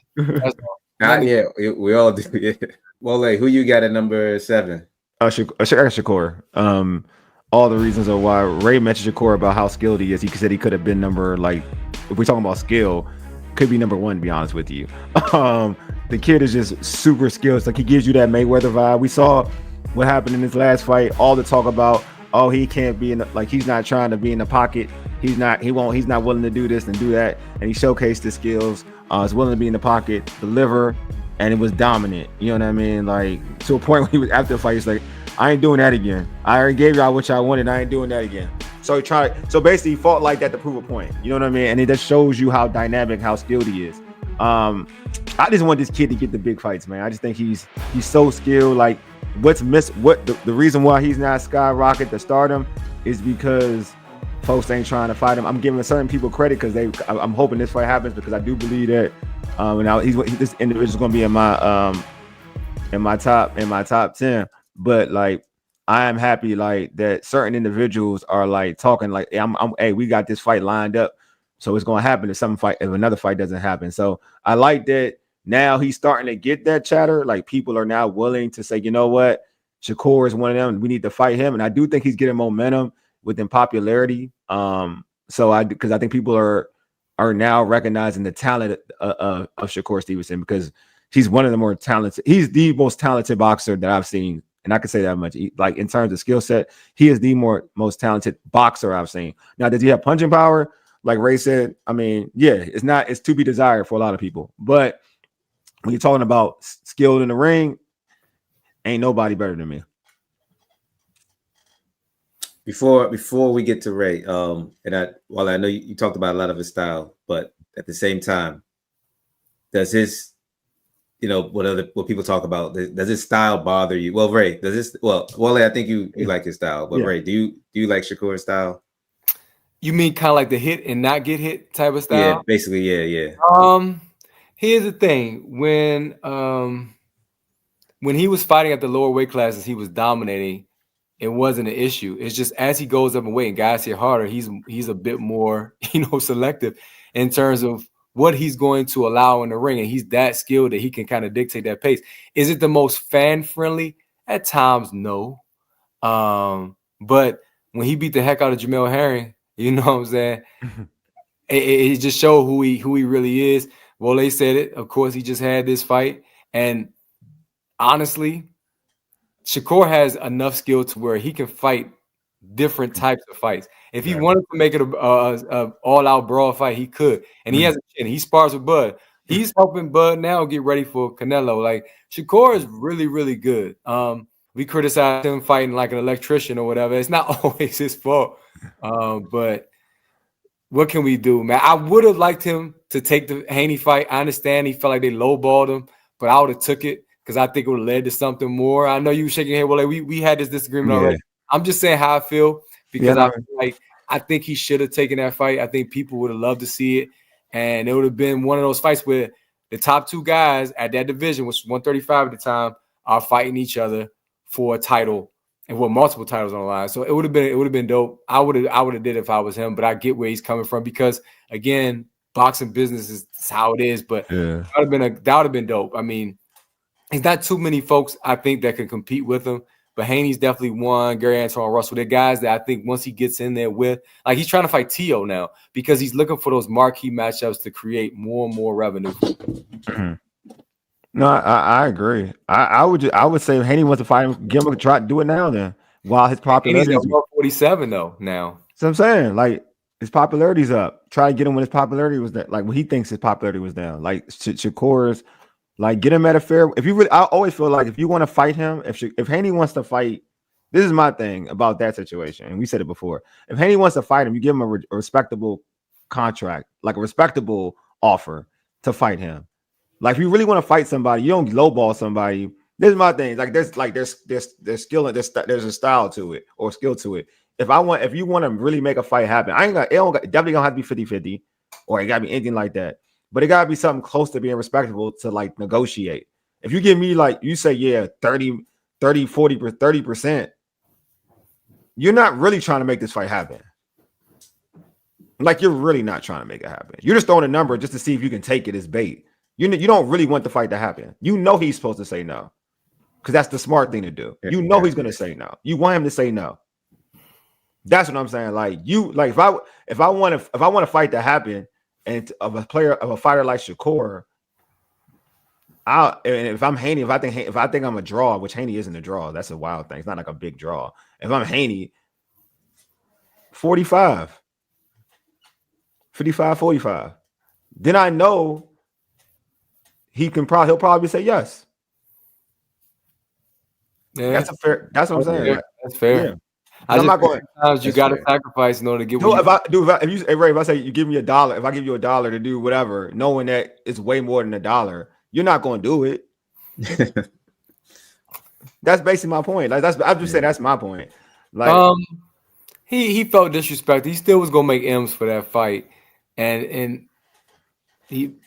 Yeah, we all do. Yeah. Well, like, who you got at number 7? Shakur. All the reasons of why Ray mentioned Shakur about how skilled he is. He said he could have been number, like, if we're talking about skill, could be number 1, to be honest with you. The kid is just super skilled. It's like he gives you that Mayweather vibe. We saw what happened in his last fight. All the talk about, oh, he can't be in the, like, he's not trying to be in the pocket. He's not willing to do this and do that. And he showcased his skills. He's willing to be in the pocket, deliver, and it was dominant. You know what I mean? Like, to a point where he was after the fight, he's like, I ain't doing that again. I already gave y'all what y'all wanted. I ain't doing that again. So basically he fought like that to prove a point. You know what I mean? And it just shows you how dynamic, how skilled he is. I just want this kid to get the big fights, man. I just think he's so skilled. Like, the reason why he's not skyrocket to stardom is because folks ain't trying to fight him. I'm giving certain people credit because I'm hoping this fight happens because I do believe that now this individual's gonna be in my top 10. But like, I am happy like that certain individuals are like talking like, hey, we got this fight lined up, so it's gonna happen if another fight doesn't happen. So I like that now he's starting to get that chatter. Like, people are now willing to say, you know what, Shakur is one of them. We need to fight him, and I do think he's getting momentum within popularity. Because I think people are now recognizing the talent of Shakur Stevenson because he's one of the more talented. He's the most talented boxer that I've seen. And I can say that much. Like, in terms of skill set, he is the most talented boxer I've seen. Now, does he have punching power? Like Ray said, I mean, yeah, it's to be desired for a lot of people. But when you're talking about skill in the ring, ain't nobody better than me. Before we get to Ray, while I know you talked about a lot of his style, but at the same time, does his, what people talk about, does his style bother you? Well, Ray, does this? Well, I think you like his style, but yeah. Ray, do you like Shakur's style? You mean kind of like the hit and not get hit type of style? Yeah, basically, yeah. Here's the thing: when he was fighting at the lower weight classes, he was dominating. It wasn't an issue. It's just as he goes up in weight and guys hit harder, he's a bit more, selective in terms of what he's going to allow in the ring. And he's that skilled that he can kind of dictate that pace. Is it the most fan-friendly? At times, no. But when he beat the heck out of Jamel Herring, you know what I'm saying? it just showed who he really is. Well, they said it. Of course, he just had this fight. And honestly, Shakur has enough skill to where he can fight different types of fights. If he wanted to make it a all-out brawl fight, he could. And he has a chin. He spars with Bud. he's helping Bud now get ready for Canelo. Like Shakur is really, really good. We criticize him fighting like an electrician or whatever. It's not always his fault. But what can we do, man? I would have liked him to take the Haney fight. I understand he felt like they lowballed him, but I would have took it because I think it would have led to something more. I know you were shaking your head. Well, like we had this disagreement already. I'm just saying how I feel because I feel like I think he should have taken that fight. I think people would have loved to see it, and it would have been one of those fights where the top two guys at that division, which was 135 at the time, are fighting each other for a title and with multiple titles on the line. So it would have been dope. I would have did it if I was him, but I get where he's coming from because again, boxing business is how it is. But that would have been dope. I mean, there's not too many folks I think that can compete with him. But Haney's definitely one. Gary Antoine Russell, they're guys that I think once he gets in there with, like he's trying to fight Tio now because he's looking for those marquee matchups to create more and more revenue. No, I agree. I would say Haney wants to fight him, give him a try, do it now then. While his popularity is 147 though now. So I'm saying like his popularity's up. Try to get him when his popularity was that, like when he thinks his popularity was down. Like Shakur's. Like get him at a fair. If you really, I always feel like if you want to fight him, if Haney wants to fight, this is my thing about that situation. And we said it before. If Haney wants to fight him, you give him a respectable contract, like a respectable offer to fight him. Like if you really want to fight somebody, you don't lowball somebody. This is my thing. Like there's skill and there's a style to it or skill to it. If you want to really make a fight happen, definitely gonna have to be 50-50 or it gotta be anything like that. But it gotta be something close to being respectable to like negotiate. If you give me like you say, 30, 40, 30%, you're not really trying to make this fight happen. Like you're really not trying to make it happen. You're just throwing a number just to see if you can take it as bait. You don't really want the fight to happen. You know he's supposed to say no. Because that's the smart thing to do. You know he's gonna say no. You want him to say no. That's what I'm saying. Like if I want a fight to happen. And of a fighter like Shakur, and if I'm Haney, if I think I'm a draw, which Haney isn't a draw, that's a wild thing. It's not like a big draw. If I'm Haney, 45, 55, 45, then I know he'll probably say yes. Yeah, that's what I'm saying. Yeah, that's fair. Yeah. I'm not going. You got to sacrifice in order to get. No, if I say you give me $1, if I give you $1 to do whatever, knowing that it's way more than $1, you're not going to do it. That's basically my point. Like I'm just saying that's my point. Like he felt disrespected. He still was going to make M's for that fight, and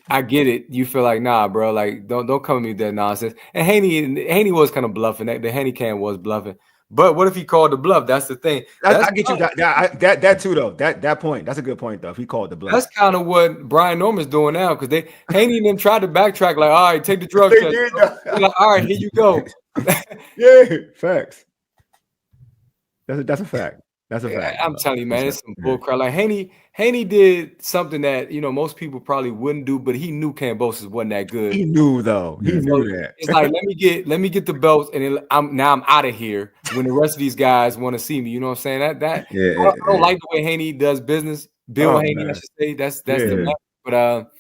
I get it. You feel like nah, bro. Like don't come at me with that nonsense. And Haney was kind of bluffing. The Haney can was bluffing. But what if he called the bluff? That's the thing. I get you that too though. That point. That's a good point though. If he called the bluff, that's kind of what Brian Norman's doing now because Haney and them tried to backtrack. Like, all right, take the drug test. Like, all right, here you go. Yeah, facts. That's a fact. That's a fact. I'm telling you, man, it's some bullcrap. Like Haney did something that most people probably wouldn't do, but he knew Kambosos wasn't that good. He knew though. He knew that. It's like let me get the belts, and I'm out of here. When the rest of these guys want to see me, you know what I'm saying? I don't like the way Haney does business. Bill Haney, man. I should say that's the man. But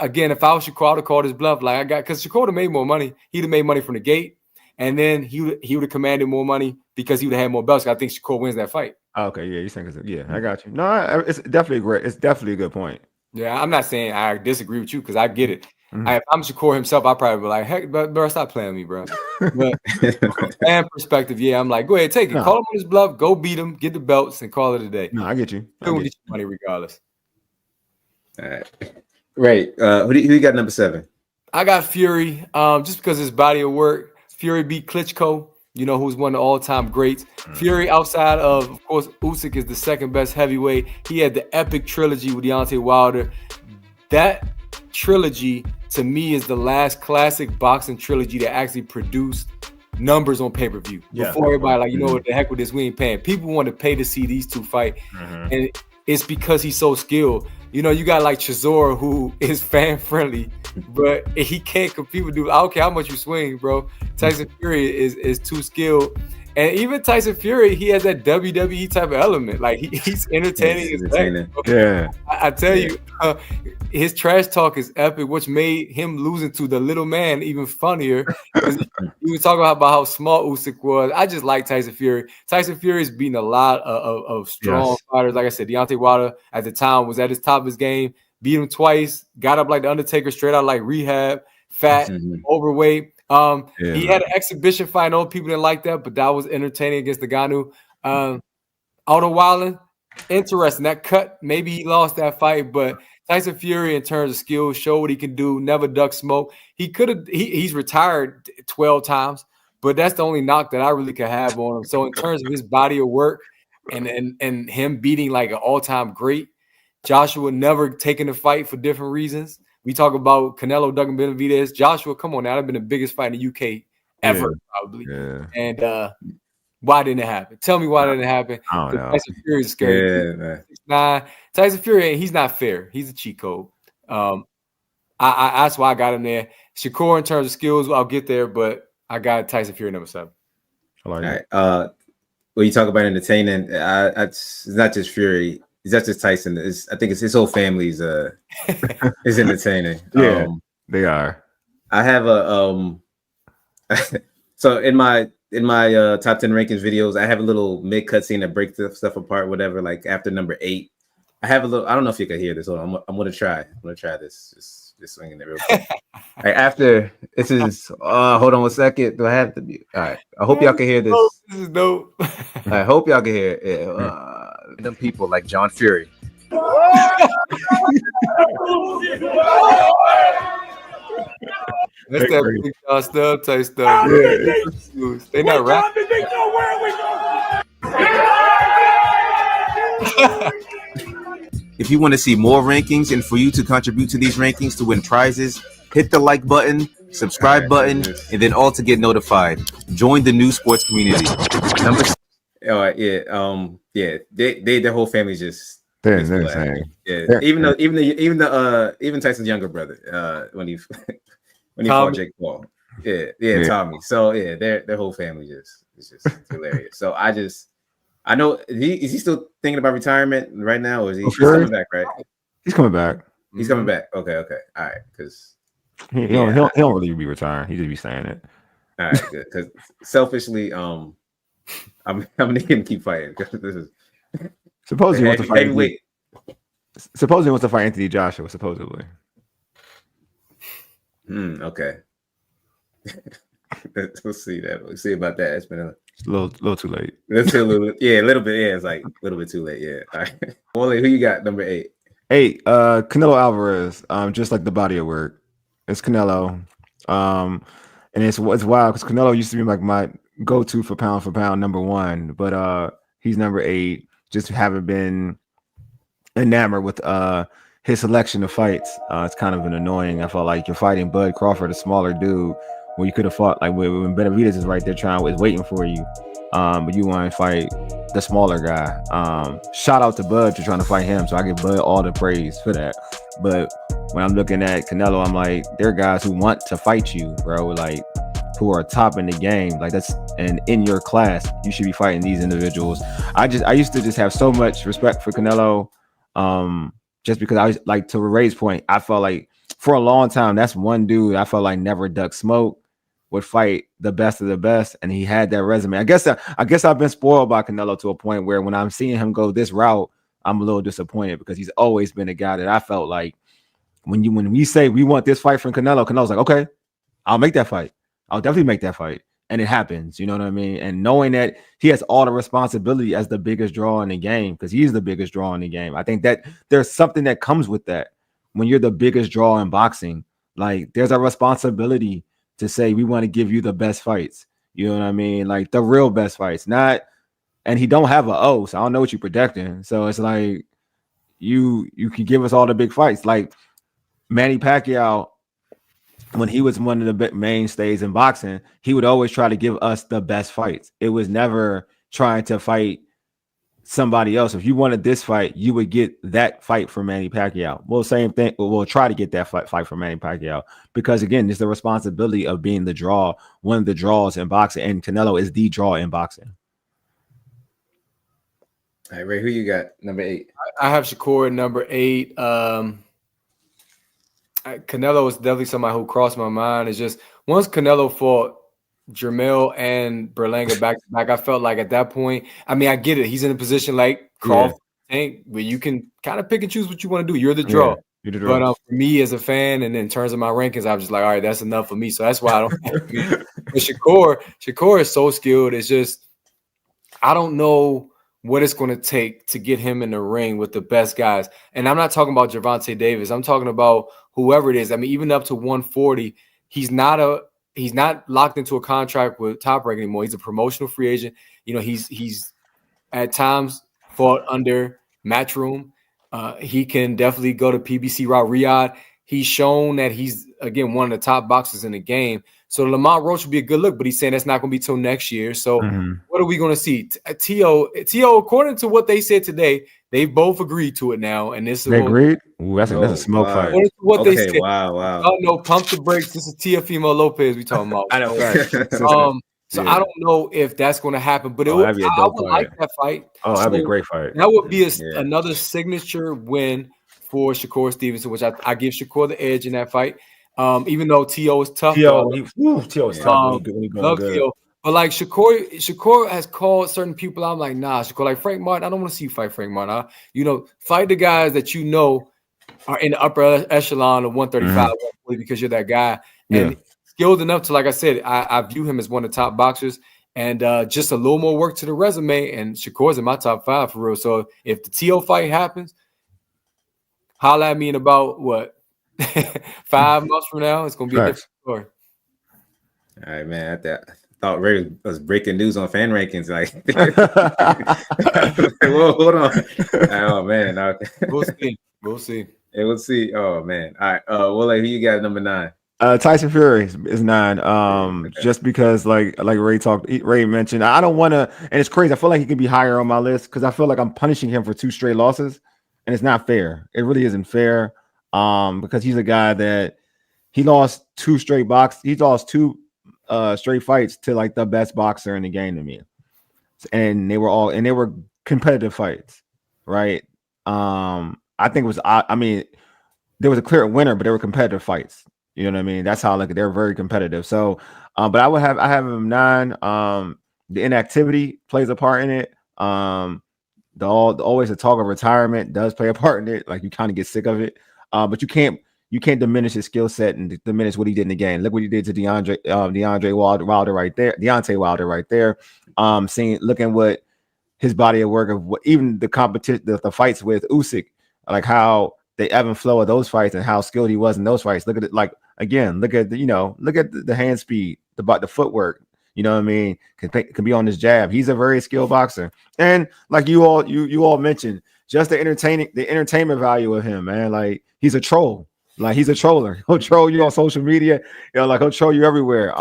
again, if I was Shakur, I would have called his bluff. Like because Shakur would have made more money. He'd have made money from the gate. And then he would have commanded more money because he would have had more belts. I think Shakur wins that fight. Okay, yeah, you think I got you. No, it's definitely great. It's definitely a good point. Yeah, I'm not saying I disagree with you because I get it. If I'm Shakur himself, I'd probably be like, heck, bro, stop playing with me, bro. But from a fan perspective, I'm like, go ahead, take it. No. Call him on his bluff, go beat him, get the belts, and call it a day. No, I get you. You'll get your money regardless. All right. Right. Who you got number 7? I got Fury, just because his body of work. Fury beat Klitschko, who's one of the all-time greats. Fury, outside of course, Usyk is the second best heavyweight. He had the epic trilogy with Deontay Wilder. That trilogy, to me, is the last classic boxing trilogy that actually produced numbers on pay-per-view. Before everybody like, what the heck with this? We ain't paying. People want to pay to see these two fight. And it's because he's so skilled. You got like Chisora, who is fan-friendly, but he can't compete with dude. I don't care how much you swing, bro. Tyson Fury is too skilled. And even Tyson Fury, he has that WWE type of element. Like he's entertaining. He's entertaining. Yeah, I tell you, his trash talk is epic, which made him losing to the little man even funnier. He was talking about how small Usyk was. I just like Tyson Fury. Tyson Fury's beaten a lot of strong fighters. Like I said, Deontay Wilder at the time was at his top of his game. Beat him twice. Got up like the Undertaker, straight out like rehab. Fat, overweight. He had an exhibition fight. I know people didn't like that, but that was entertaining against the Ngannou. Otto Wallin, interesting. That cut, maybe he lost that fight, but Tyson Fury, in terms of skills, showed what he can do. Never duck smoke. He's retired 12 times, but that's the only knock that I really could have on him. So in terms of his body of work and him beating like an all-time great, Joshua never taken a fight for different reasons. We talk about Canelo, Duggan Benavidez. Joshua, come on now. That'd been the biggest fight in the UK ever, probably. Yeah. And why didn't it happen? Tell me why didn't it happen. I don't know. Tyson Fury is scary. Tyson Fury, he's not fair. He's a cheat code. That's why I got him there. Shakur, in terms of skills, I'll get there, but I got Tyson Fury number 7. All right. When you talk about entertaining, it's not just Fury. It's not just Tyson. I think it's his whole family's is entertaining. Yeah, they are. I have a so in my top 10 rankings videos, I have a little mid cut scene that breaks the stuff apart, whatever. Like after number 8, I have a little. I don't know if you can hear this. Hold on, I'm gonna try. I'm gonna try this. Just swinging it real quick. All right, after this is. Hold on 1 second. Do I have to be? All right. I hope y'all can hear this. This is dope. I hope y'all can hear it. Them people like John Fury. That's that big John Stubb type stuff. Yeah. They not rapping. If you want to see more rankings and for you to contribute to these rankings to win prizes, hit the like button, subscribe button, and then all to get notified. Join the new sports community. Number. All right, their whole family just. They're insane. Yeah, even Tyson's younger brother, when he fought Jake Paul. Yeah, Tommy. So yeah, their whole family is just hilarious. So I know is he still thinking about retirement right now, or is he coming back? Right, he's coming back. He's coming back. Okay, all right, because he don't really be retiring. He just be saying it. All right, good. Because selfishly, I'm gonna need him to keep fighting because this is. Supposedly he wants to fight. Supposedly he wants to fight Anthony Joshua. Supposedly. Okay. We'll see that. We'll see about that. It's been a little too late. Let's see a little bit. Yeah, a little bit. Yeah, it's like a little bit too late. Yeah. All right. Wally, who you got? Number 8. Canelo Alvarez. Just like the body of work. It's Canelo. And it's wild because Canelo used to be like my go-to for pound number 1, but he's number 8. Just haven't been enamored with his selection of fights. It's kind of annoying. I felt like you're fighting Bud Crawford, a smaller dude, when you could have fought like when Benavidez is right there waiting for you, but you want to fight the smaller guy. Shout out to Bud for trying to fight him, so I give Bud all the praise for that. But when I'm looking at Canelo, I'm like, there are guys who want to fight you, bro. Like, who are top in the game, like that's and in your class, you should be fighting these individuals. I used to just have so much respect for Canelo, just because I was like, to Ray's point, I felt like for a long time that's one dude I felt like never duck smoke, would fight the best of the best, and he had that resume. I guess I've been spoiled by Canelo to a point where when I'm seeing him go this route, I'm a little disappointed because he's always been a guy that I felt like when we say we want this fight from Canelo's like, okay, I'll make that fight. I'll definitely make that fight. And it happens, you know what I mean? And knowing that he has all the responsibility as the biggest draw in the game, because he's the biggest draw in the game. I think that there's something that comes with that. When you're the biggest draw in boxing, like there's a responsibility to say, we want to give you the best fights. You know what I mean? Like the real best fights, not, and he don't have a O, so I don't know what you're projecting. So it's like, you can give us all the big fights. Like Manny Pacquiao, when he was one of the big mainstays in boxing, he would always try to give us the best fights. It was never trying to fight somebody else. If you wanted this fight, you would get that fight for Manny Pacquiao. Well, same thing. We'll try to get that fight for Manny Pacquiao because again, it's the responsibility of being the draw, one of the draws in boxing, and Canelo is the draw in boxing. All right, Ray, who you got? Number 8. I have Shakur at number 8. Canelo is definitely somebody who crossed my mind. It's just once Canelo fought Jermell and Berlanga back to back, I felt like at that point, I mean, I get it. He's in a position like Crawford, Tank, where you can kind of pick and choose what you want to do. You're the draw. Yeah, you're the draw. But for me as a fan, and in terms of my rankings, I was just like, all right, that's enough for me. So that's why I don't. But Shakur is so skilled. It's just I don't know what it's going to take to get him in the ring with the best guys. And I'm not talking about Gervonta Davis. I'm talking about whoever it is. I mean, even up to 140, he's not locked into a contract with Top Rank anymore. He's a promotional free agent. You know, he's at times fought under Matchroom. He can definitely go to PBC route. Riyadh, he's shown that he's, again, one of the top boxers in the game. So Lamont Roach would be a good look, but he's saying that's not going to be till next year. So what are we going to see? T.O., according to what they said today, they both agreed to it now. And this is agreed? Ooh, that's a smoke fight. What they said. Wow. Oh, no, pump the brakes. This is Teofimo Lopez we talking about. I know. So I don't know if that's going to happen, but I would like that fight. That'd be a great fight. That would be another signature win for Shakur Stevenson, which I give Shakur the edge in that fight. Even though T.O. is tough. T.O. is tough. Love T.O. But like Shakur has called certain people. I'm like, nah, Shakur, like Frank Martin, I don't want to see you fight Frank Martin. Fight the guys that you know are in the upper echelon of 135 because you're that guy. And skilled enough to, like I said, I view him as one of the top boxers. And just a little more work to the resume. And Shakur's in my top 5 for real. So if the T.O. fight happens, holla at me in about what? 5 months from now, it's gonna be a different story. All right, man. I thought Ray was breaking news on fan rankings. Like, whoa, hold on. Oh man, We'll see. Yeah, we'll see. Oh man. All right. Well, like, who you got number 9? Tyson Fury is 9. Just because, like Ray mentioned, I don't want to, and it's crazy. I feel like he could be higher on my list because I feel like I'm punishing him for 2 straight losses, and it's not fair. It really isn't fair. Because he's a guy that he lost 2 straight He lost 2 straight fights to like the best boxer in the game to me, and they were competitive fights, right? I think it was. I mean, there was a clear winner, but they were competitive fights. You know what I mean? That's how they're very competitive. So, but I have him 9. The inactivity plays a part in it. Always the talk of retirement does play a part in it. Like you kind of get sick of it. But you can't diminish his skill set and diminish what he did in the game. Look what he did to Deontay Wilder right there. Looking what his body of work of what even the competition, the fights with Usyk, like how the ebb and flow of those fights and how skilled he was in those fights. Look at it, like again, look at the hand speed, the footwork. You know what I mean? Can be on his jab. He's a very skilled boxer, and like you all mentioned, just the entertainment value of him, man. Like he's a troll. Like he's a troller. He'll troll you on social media. Like he'll troll you everywhere.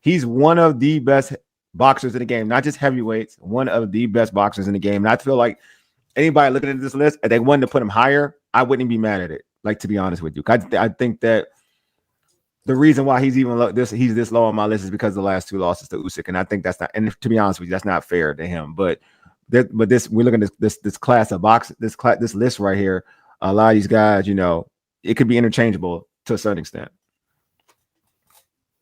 He's one of the best boxers in the game, not just heavyweights. One of the best boxers in the game. And I feel like anybody looking at this list, if they wanted to put him higher, I wouldn't be mad at it. Like to be honest with you, I think that the reason why he's this low on my list is because of the last 2 losses to Usyk, and I think that's not. And to be honest with you, that's not fair to him. But we're looking at this class of box, this list right here. A lot of these guys, it could be interchangeable to a certain extent.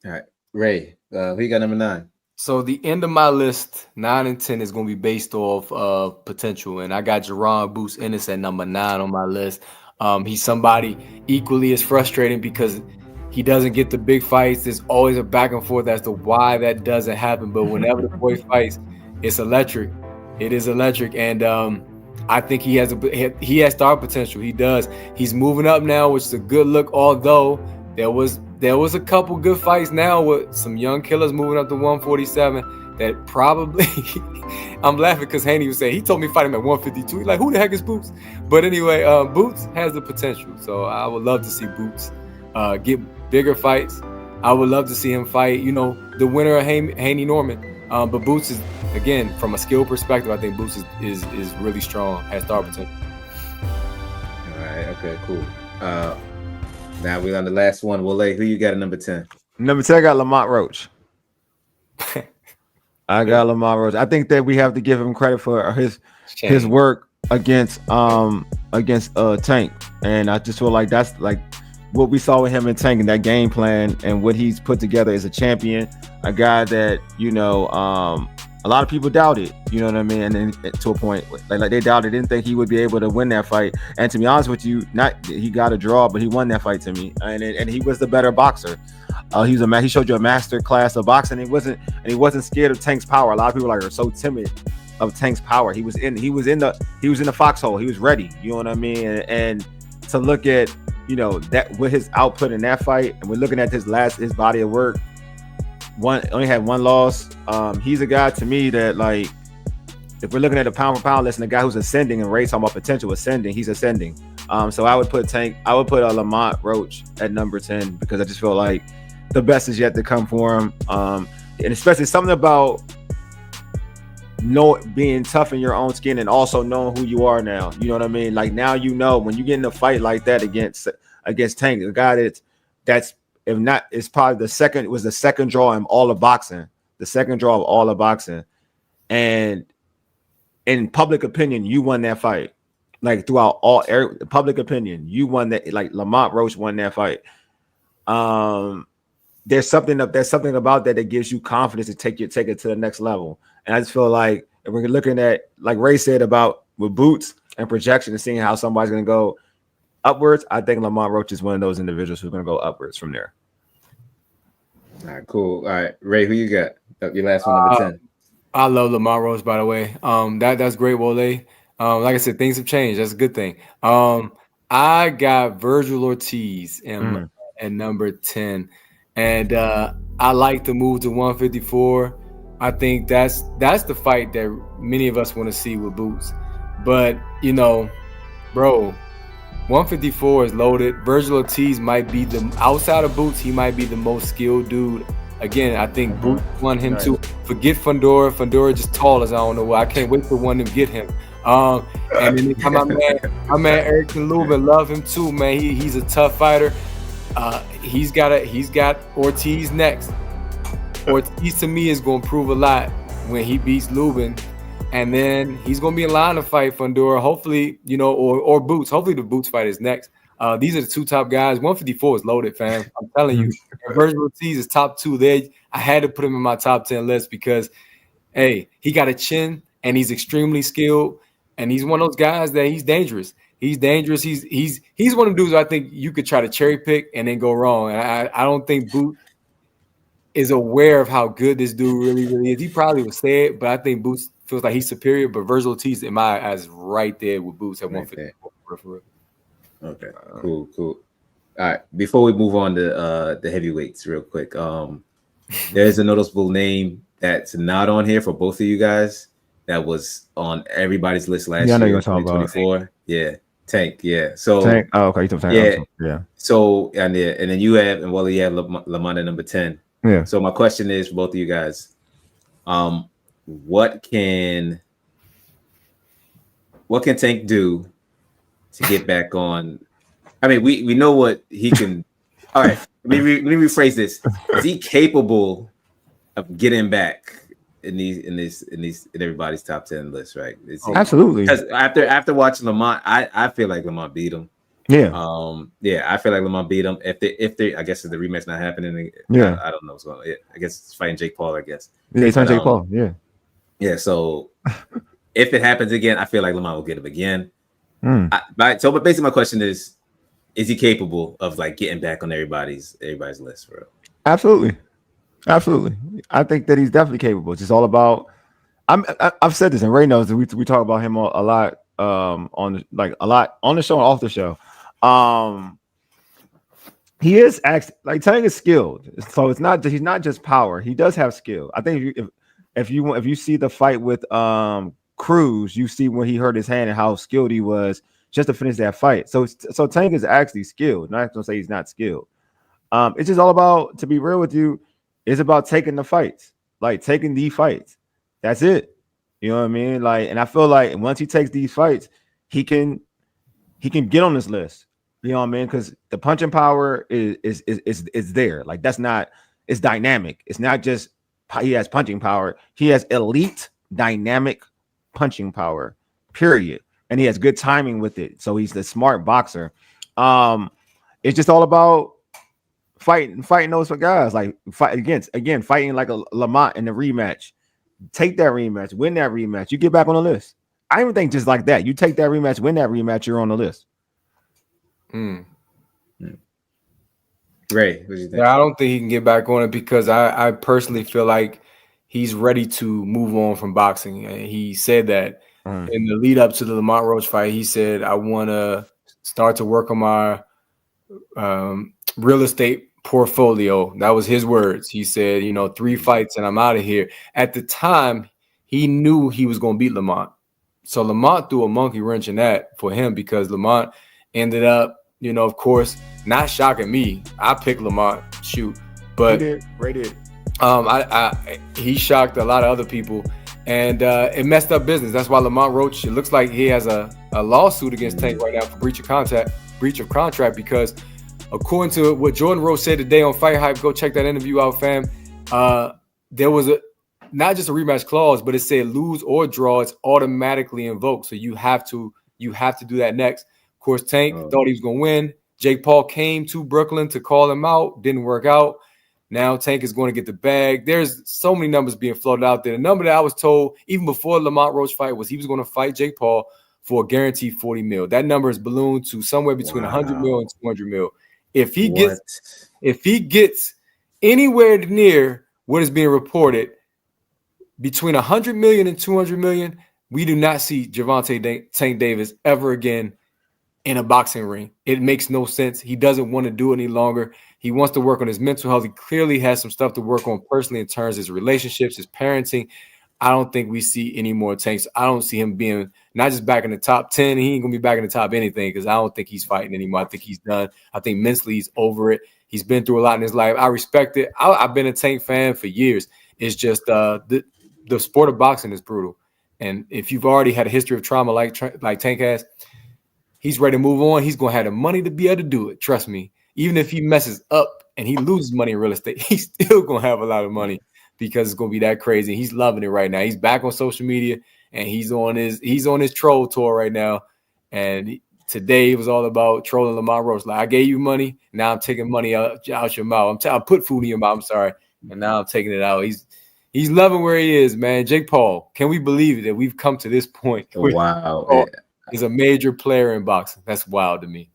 All right, Ray, who you got number 9? So the end of my list, 9 and 10, is going to be based off potential, and I got Jaron Boots Ennis at number 9 on my list. He's somebody equally as frustrating because he doesn't get the big fights. There's always a back and forth as to why that doesn't happen. But whenever the boy fights, it's electric. It is electric, and I think he has star potential. He does. He's moving up now, which is a good look. Although there was a couple good fights now with some young killers moving up to 147. That probably I'm laughing because Haney was saying he told me to fight him at 152. He's like, who the heck is Boots? But anyway, Boots has the potential. So I would love to see Boots get bigger fights. I would love to see him fight, the winner of Haney Norman. But Boots is, again, from a skill perspective, I think Boots is really strong, has star potential. All right. Okay. Cool. Now we're on the last one. Wale, who you got at number 10? Number 10, I got Lamont Roach. I got Lamont Roach. I think that we have to give him credit for his work against Tank, and I just feel like that's like what we saw with him in Tank and that game plan and what he's put together as a champion, a guy that a lot of people doubted, you know what I mean, and then to a point like they doubted, didn't think he would be able to win that fight. And to be honest with you, he got a draw, but he won that fight to me, and he was the better boxer. He showed you a master class of boxing. He wasn't scared of Tank's power. A lot of people are so timid of Tank's power. He was in the foxhole. He was ready. You know what I mean? And to look at that with his output in that fight, and we're looking at his body of work. Only had one loss. He's a guy to me that, like, if we're looking at a pound for pound list and a guy who's ascending and Ray talking about potential ascending, he's ascending. So I would put Lamont Roach at number 10 because I just feel like the best is yet to come for him. And especially something about being tough in your own skin and also knowing who you are now. You know what I mean? Like, now when you get in a fight like that against Tank, a guy that's if not, it's probably the second draw in all of boxing. The second draw of all of boxing. And in public opinion, you won that fight. Like, throughout all public opinion, you won that. Like, Lamont Roach won that fight. There's something about that gives you confidence to take it to the next level. And I just feel like if we're looking at, like Ray said about with Boots and projection and seeing how somebody's going to go upwards, I think Lamont Roach is one of those individuals who's going to go upwards from there. All right, cool. All right, Ray, who you got? Your last one, number 10. I love Lamont Roach, by the way. That's great, Wale. Like I said, things have changed. That's a good thing. I got Virgil Ortiz at number 10, and I like the move to 154. I think that's the fight that many of us want to see with Boots. But, bro, 154 is loaded. Virgil Ortiz might be outside of Boots, he might be the most skilled dude. Again, I think Boots won him too. Forget Fundora. Fundora just tall as I don't know what. I can't wait for one to get him. And then my man Erickson Lubin, love him too, man. He's a tough fighter. He's got Ortiz next. Ortiz to me is going to prove a lot when he beats Lubin, and then he's going to be in line to fight Fundora. Hopefully, or Boots. Hopefully, the Boots fight is next. These are the two top guys. 154 is loaded, fam. I'm telling you. Virgil Ortiz is top 2 there. I had to put him in my top 10 list because, hey, he got a chin and he's extremely skilled, and he's one of those guys that he's dangerous. He's dangerous. He's one of the dudes I think you could try to cherry pick and then go wrong. And I don't think Boots is aware of how good this dude really, really is. He probably would say it, but I think Boots feels like he's superior. But Virgil Ortiz, in my eyes, right there with Boots at 154. Okay, cool. All right, before we move on to the heavyweights real quick, there's a noticeable name that's not on here for both of you guys that was on everybody's list last year, 2024. Yeah, Tank. Yeah, so Tank. Oh, okay. Tank. Yeah. So and then you have Lamont at number 10. Yeah. So my question is for both of you guys, what can Tank do to get back on? I mean, we know what he can. All right, let me rephrase this. Is he capable of getting back in everybody's top 10 list? Right? Absolutely. Because after watching Lamont, I feel like Lamont beat him. Yeah. I feel like Lamont beat him. If the rematch not happening, I don't know what's going on. I guess it's fighting Jake Paul. I guess. Yeah, he's fighting Jake Paul. Yeah. Yeah. So if it happens again, I feel like Lamont will get him again. But basically, my question is he capable of like getting back on everybody's list for real? Absolutely. I think that he's definitely capable. It's just all about. I've said this, and Ray knows that we talk about him a lot. On the show and off the show. He is actually like Tank is skilled, so he's not just power. He does have skill. I think if you see the fight with Cruz, you see when he hurt his hand and how skilled he was just to finish that fight. So Tank is actually skilled. Not gonna say he's not skilled. It's just all about, to be real with you, it's about taking the fights. like taking these fights. That's it. You know what I mean? Like, and I feel like once he takes these fights, he can get on this list. You know what I mean? Because the punching power is there. Like that's not. It's dynamic. It's not just he has punching power. He has elite dynamic punching power. Period. And he has good timing with it. So he's the smart boxer. It's just all about fighting those guys. Like fighting like a Lamont in the rematch. Take that rematch, win that rematch. You get back on the list. I even think just like that. You take that rematch, win that rematch, you're on the list. Ray, what do you think? Yeah, I don't think he can get back on it because I personally feel like he's ready to move on from boxing. And he said that in the lead up to the Lamont Roach fight. He said, I want to start to work on my real estate portfolio. That was his words. He said, 3 fights and I'm out of here. At the time, he knew he was going to beat Lamont. So Lamont threw a monkey wrench in that for him because Lamont ended up, of course, not shocking me. I picked Lamont, but Ray did. He shocked a lot of other people, and it messed up business. That's why Lamont Roach. It looks like he has a lawsuit against Tank right now for breach of contract. Because according to what Jordan Rose said today on Fight Hype, go check that interview out, fam. There was not just a rematch clause, but it said lose or draw, it's automatically invoked. So you have to do that next. Of course, Tank thought he was gonna win. Jake Paul came to Brooklyn to call him out, didn't work out. Now Tank is going to get the bag. There's so many numbers being floated out there. The number that I was told even before the Lamont Roach fight was he was going to fight Jake Paul for a guaranteed $40 million. That number is ballooned to somewhere between $100 million and $200 million. If he gets anywhere near what is being reported between $100 million and $200 million, we do not see Gervonta Tank Davis ever again in a boxing ring. It makes no sense. He doesn't want to do it any longer. He wants to work on his mental health. He clearly has some stuff to work on personally in terms of his relationships, his parenting. I don't think we see any more Tanks. I don't see him being not just back in the top 10. He ain't going to be back in the top anything because I don't think he's fighting anymore. I think he's done. I think mentally he's over it. He's been through a lot in his life. I respect it. I've been a Tank fan for years. It's just the sport of boxing is brutal. And if you've already had a history of trauma like Tank has, he's ready to move on. He's going to have the money to be able to do it. Trust me. Even if he messes up and he loses money in real estate, he's still going to have a lot of money because it's going to be that crazy. He's loving it right now. He's back on social media and he's on his troll tour right now. And today it was all about trolling Lamont Roach. Like, I gave you money. Now I'm taking money out your mouth. I put food in your mouth. I'm sorry. And now I'm taking it out. He's loving where he is, man. Jake Paul, can we believe that we've come to this point? Wow. Is a major player in boxing. That's wild to me.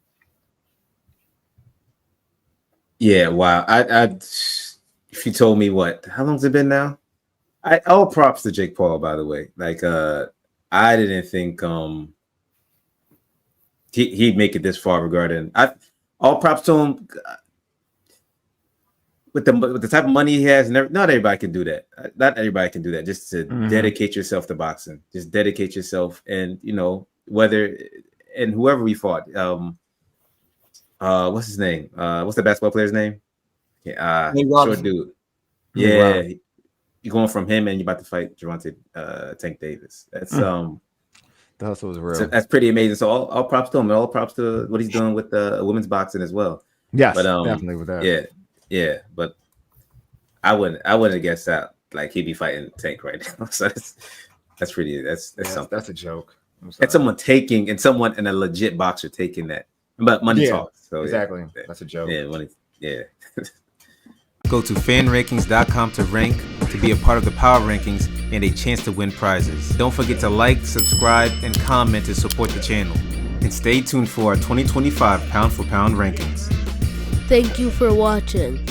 Yeah, wow. If you told me how long's it been now? All props to Jake Paul, by the way. Like, I didn't think he'd make it this far regarding. All props to him. With the type of money he has, not everybody can do that. Not everybody can do that. Just to dedicate yourself to boxing. Just dedicate yourself, and whoever we fought. What's his name? What's the basketball player's name? Short dude. Yeah, you're going from him, and you're about to fight Gervonta Tank Davis. That's the hustle was real. So that's pretty amazing. So all props to him. All props to what he's doing with women's boxing as well. Yes, but definitely with that. Yeah, but I wouldn't have guessed that like he'd be fighting Tank right now. So that's something. That's a joke. And someone and a legit boxer taking that. But money talks. So exactly. That's a joke. Yeah, money. Yeah. Go to fanrankings.com to rank, to be a part of the power rankings, and a chance to win prizes. Don't forget to like, subscribe, and comment to support the channel. And stay tuned for our 2025 Pound for Pound rankings. Thank you for watching.